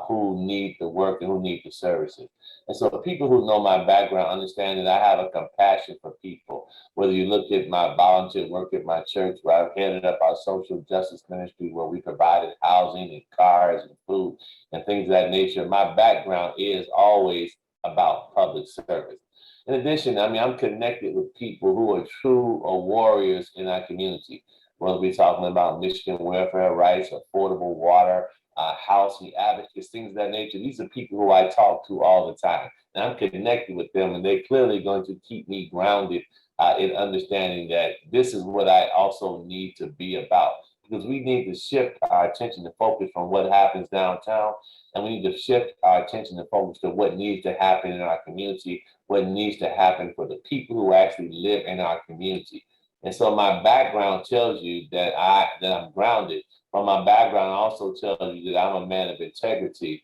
who need the work and who need the services. And so people who know my background understand that I have a compassion for people. Whether you look at my volunteer work at my church, where I've headed up our social justice ministry, where we provided housing and cars and food and things of that nature, my background is always about public service. In addition, I'm connected with people who are true warriors in our community, whether we're talking about Michigan welfare rights, affordable water, housing advocates, things of that nature. These are people who I talk to all the time, and I'm connected with them, and they're clearly going to keep me grounded in understanding that this is what I also need to be about. Because we need to shift our attention to focus from what happens downtown, and we need to shift our attention to focus to what needs to happen in our community, what needs to happen for the people who actually live in our community. And so my background tells you that I'm grounded, but my background also tells you that I'm a man of integrity,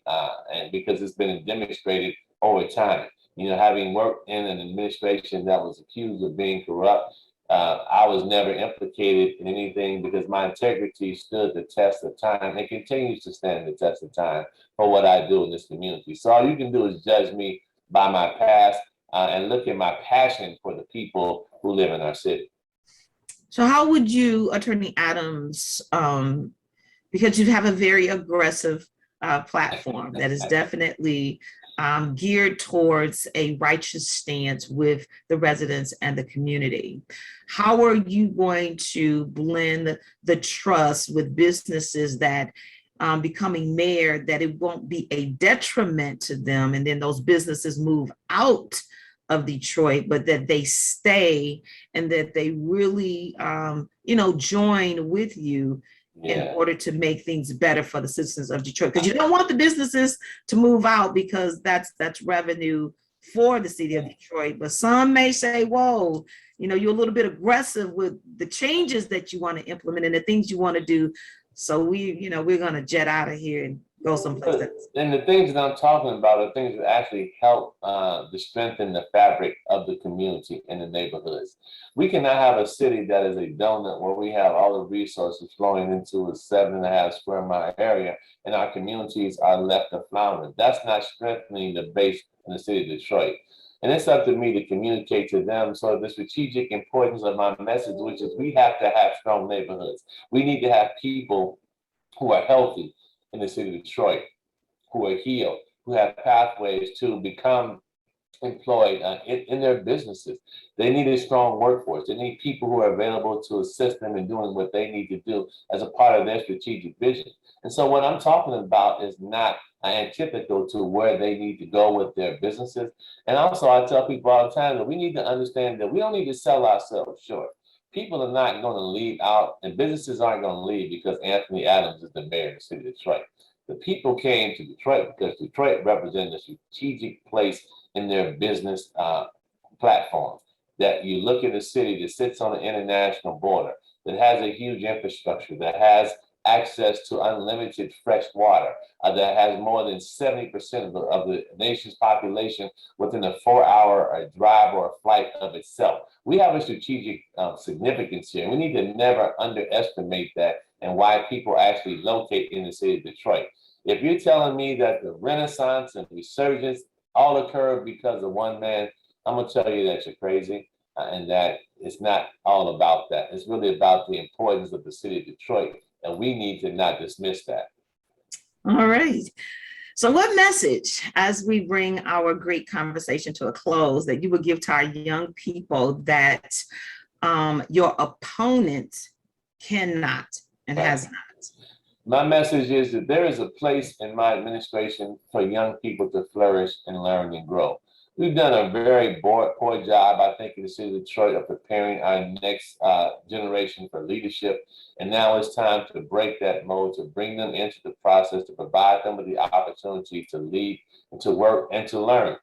and because it's been demonstrated over time. Having worked in an administration that was accused of being corrupt, I was never implicated in anything because my integrity stood the test of time and continues to stand the test of time for what I do in this community. So all you can do is judge me by my past and look at my passion for the people who live in our city. So how would you, Attorney Adams, because you have a very aggressive platform that is definitely geared towards a righteous stance with the residents and the community. How are you going to blend the trust with businesses that becoming mayor, that it won't be a detriment to them, and then those businesses move out of Detroit, but that they stay and that they really, join with you in order to make things better for the citizens of Detroit? Because you don't want the businesses to move out, because that's revenue for the city of Detroit. But some may say, whoa, you're a little bit aggressive with the changes that you want to implement and the things you want to do. So we're going to jet out of here and go someplace else. And the things that I'm talking about are things that actually help to strengthen the fabric of the community and the neighborhoods. We cannot have a city that is a donut where we have all the resources flowing into a 7.5 square mile area and our communities are left to flounder. That's not strengthening the base in the city of Detroit. And it's up to me to communicate to them. So the strategic importance of my message, which is we have to have strong neighborhoods. We need to have people who are healthy in the city of Detroit who are healed, who have pathways to become employed in their businesses. They need a strong workforce. They need people who are available to assist them in doing what they need to do as a part of their strategic vision. And so what I'm talking about is not antithetical to where they need to go with their businesses. And also I tell people all the time that we need to understand that we don't need to sell ourselves short. People are not going to leave out, and businesses aren't going to leave because Anthony Adams is the mayor of the city of Detroit. The people came to Detroit because Detroit represents a strategic place in their business platform. That you look at a city that sits on the international border, that has a huge infrastructure, that has access to unlimited fresh water, that has more than 70% of the nation's population within a 4-hour drive or a flight of itself. We have a strategic significance here. We need to never underestimate that and why people actually locate in the city of Detroit. If you're telling me that the Renaissance and resurgence all occurred because of one man, I'm going to tell you that you're crazy and that it's not all about that. It's really about the importance of the city of Detroit, and we need to not dismiss that. All right. So what message, as we bring our great conversation to a close, that you would give to our young people that your opponent cannot and has not? My message is that there is a place in my administration for young people to flourish and learn and grow. We've done a very poor job, I think, in the city of Detroit of preparing our next generation for leadership. And now it's time to break that mold, to bring them into the process, to provide them with the opportunity to lead and to work and to learn.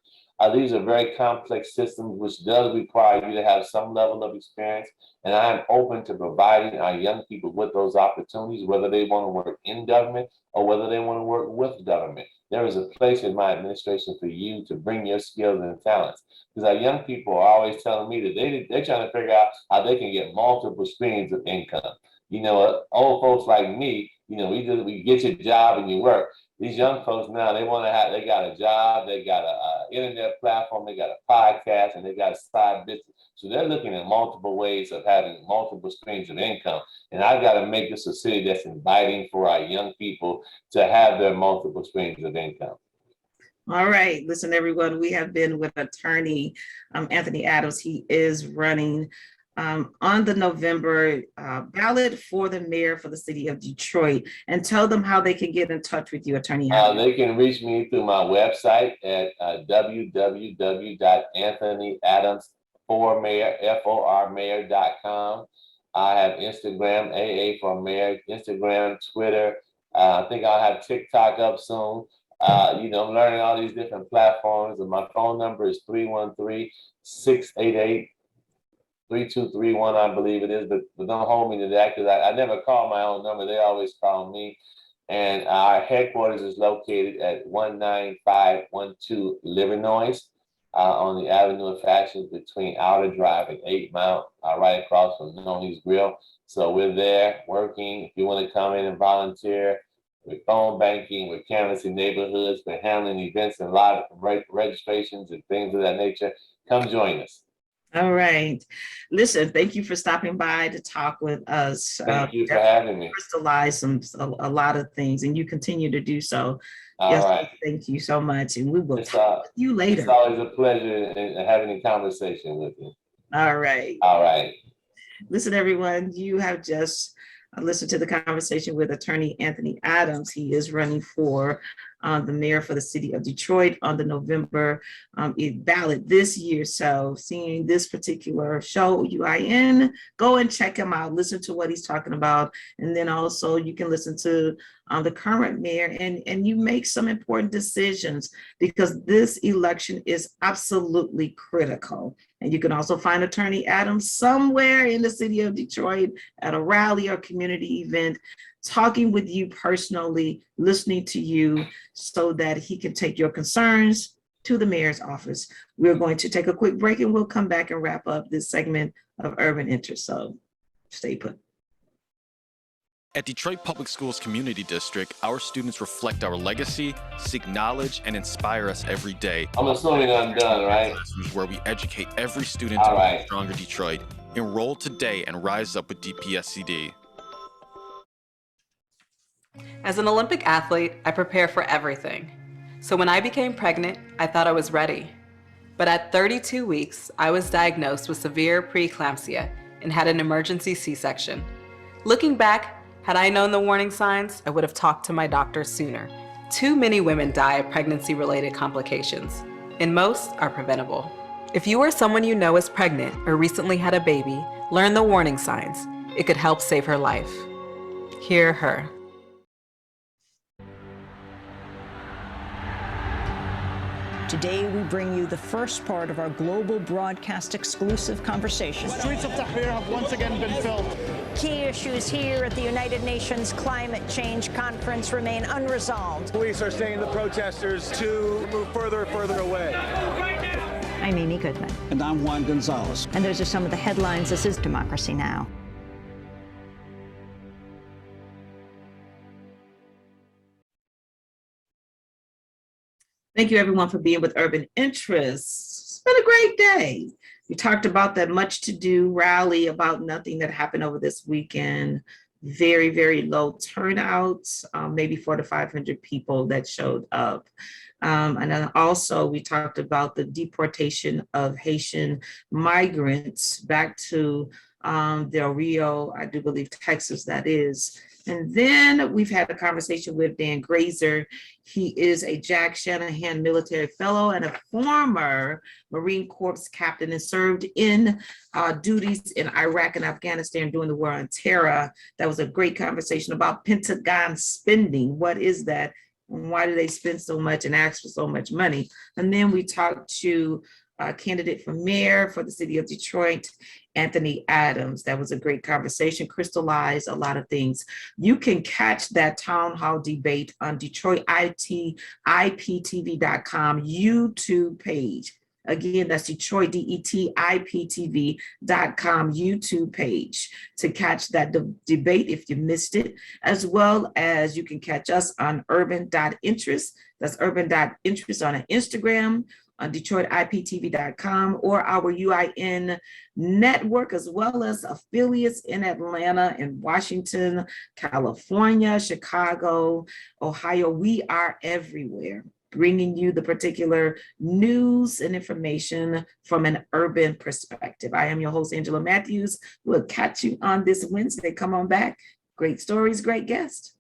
These are very complex systems, which does require you to have some level of experience. And I'm open to providing our young people with those opportunities, whether they want to work in government or whether they want to work with government. There is a place in my administration for you to bring your skills and talents. Because our young people are always telling me that they're trying to figure out how they can get multiple streams of income. You know, old folks like me, you know, we get your job and you work. These young folks now, they got a job, they got a internet platform, they got a podcast, and they got a side business. So they're looking at multiple ways of having multiple streams of income. And I've got to make this a city that's inviting for our young people to have their multiple streams of income. All right, listen, everyone, we have been with attorney Anthony Adams. He is running on the November ballot for the mayor for the city of Detroit. And tell them how they can get in touch with you, Attorney Adams. They can reach me through my website at www.anthonyadams4mayor.com. I have Instagram, AA for Mayor, Instagram, Twitter. I think I'll have TikTok up soon. You know, I'm learning all these different platforms, and my phone number is 313-688-3231, I believe it is, but don't hold me to that because I never call my own number. They always call me. And our headquarters is located at 19512 Livernois on the Avenue of Fashion between Outer Drive and 8 Mount, right across from Noni's Grill. So we're there working. If you want to come in and volunteer, we're phone banking, we're canvassing neighborhoods, we're handling events and a lot of registrations and things of that nature. Come join us. All right. Listen, thank you for stopping by to talk with us. Thank you for having me. Crystallize a lot of things, and you continue to do so. All right. Thank you so much, and we will talk with you later. It's always a pleasure having a conversation with you. All right. All right. Listen, everyone, you have just listened to the conversation with attorney Anthony Adams. He is running for the mayor for the city of Detroit on the November ballot this year. So seeing this particular show, UIN, go and check him out, listen to what he's talking about. And then also you can listen to the current mayor and you make some important decisions because this election is absolutely critical. And you can also find Attorney Adams somewhere in the city of Detroit at a rally or community event, talking with you personally, listening to you so that he can take your concerns to the mayor's office. We're going to take a quick break and we'll come back and wrap up this segment of Urban Interest. So stay put. At Detroit Public Schools Community District, our students reflect our legacy, seek knowledge, and inspire us every day. I'm assuming I'm done, right? Where we educate every student to make a stronger Detroit. Enroll today and rise up with DPSCD. As an Olympic athlete, I prepare for everything. So when I became pregnant, I thought I was ready. But at 32 weeks, I was diagnosed with severe preeclampsia and had an emergency C-section. Looking back, had I known the warning signs, I would have talked to my doctor sooner. Too many women die of pregnancy-related complications, and most are preventable. If you or someone you know is pregnant or recently had a baby, learn the warning signs. It could help save her life. Hear her. Today, we bring you the first part of our global broadcast exclusive conversation. The streets of Tahrir have once again been filled. Key issues here at the United Nations Climate Change Conference remain unresolved. Police are saying the protesters to move further and further away. I'm Amy Goodman. And I'm Juan Gonzalez. And those are some of the headlines. This is Democracy Now! Thank you, everyone, for being with Urban Interests. It's been a great day. We talked about that much-to-do rally about nothing that happened over this weekend. Very, very low turnouts, maybe 400 to 500 people that showed up. And then also we talked about the deportation of Haitian migrants back to Del Rio, I do believe Texas, that is. And then we've had a conversation with Dan Grazer. He is a Jack Shanahan Military Fellow and a former Marine Corps captain and served in duties in Iraq and Afghanistan during the war on terror. That was a great conversation about Pentagon spending. What is that? And why do they spend so much and ask for so much money? And then we talked to a candidate for mayor for the city of Detroit, Anthony Adams. That was a great conversation, crystallized a lot of things. You can catch that town hall debate on DetroitIPTV.com YouTube page. Again, that's Detroit, DetroitIPTV.com YouTube page to catch that debate if you missed it, as well as you can catch us on urban.interest. That's urban.interest on Instagram, on DetroitIPTV.com, or our UIN network, as well as affiliates in Atlanta and Washington, California, Chicago, Ohio. We are everywhere, bringing you the particular news and information from an urban perspective. I am your host, Angela Matthews. We'll catch you on this Wednesday. Come on back. Great stories, great guests.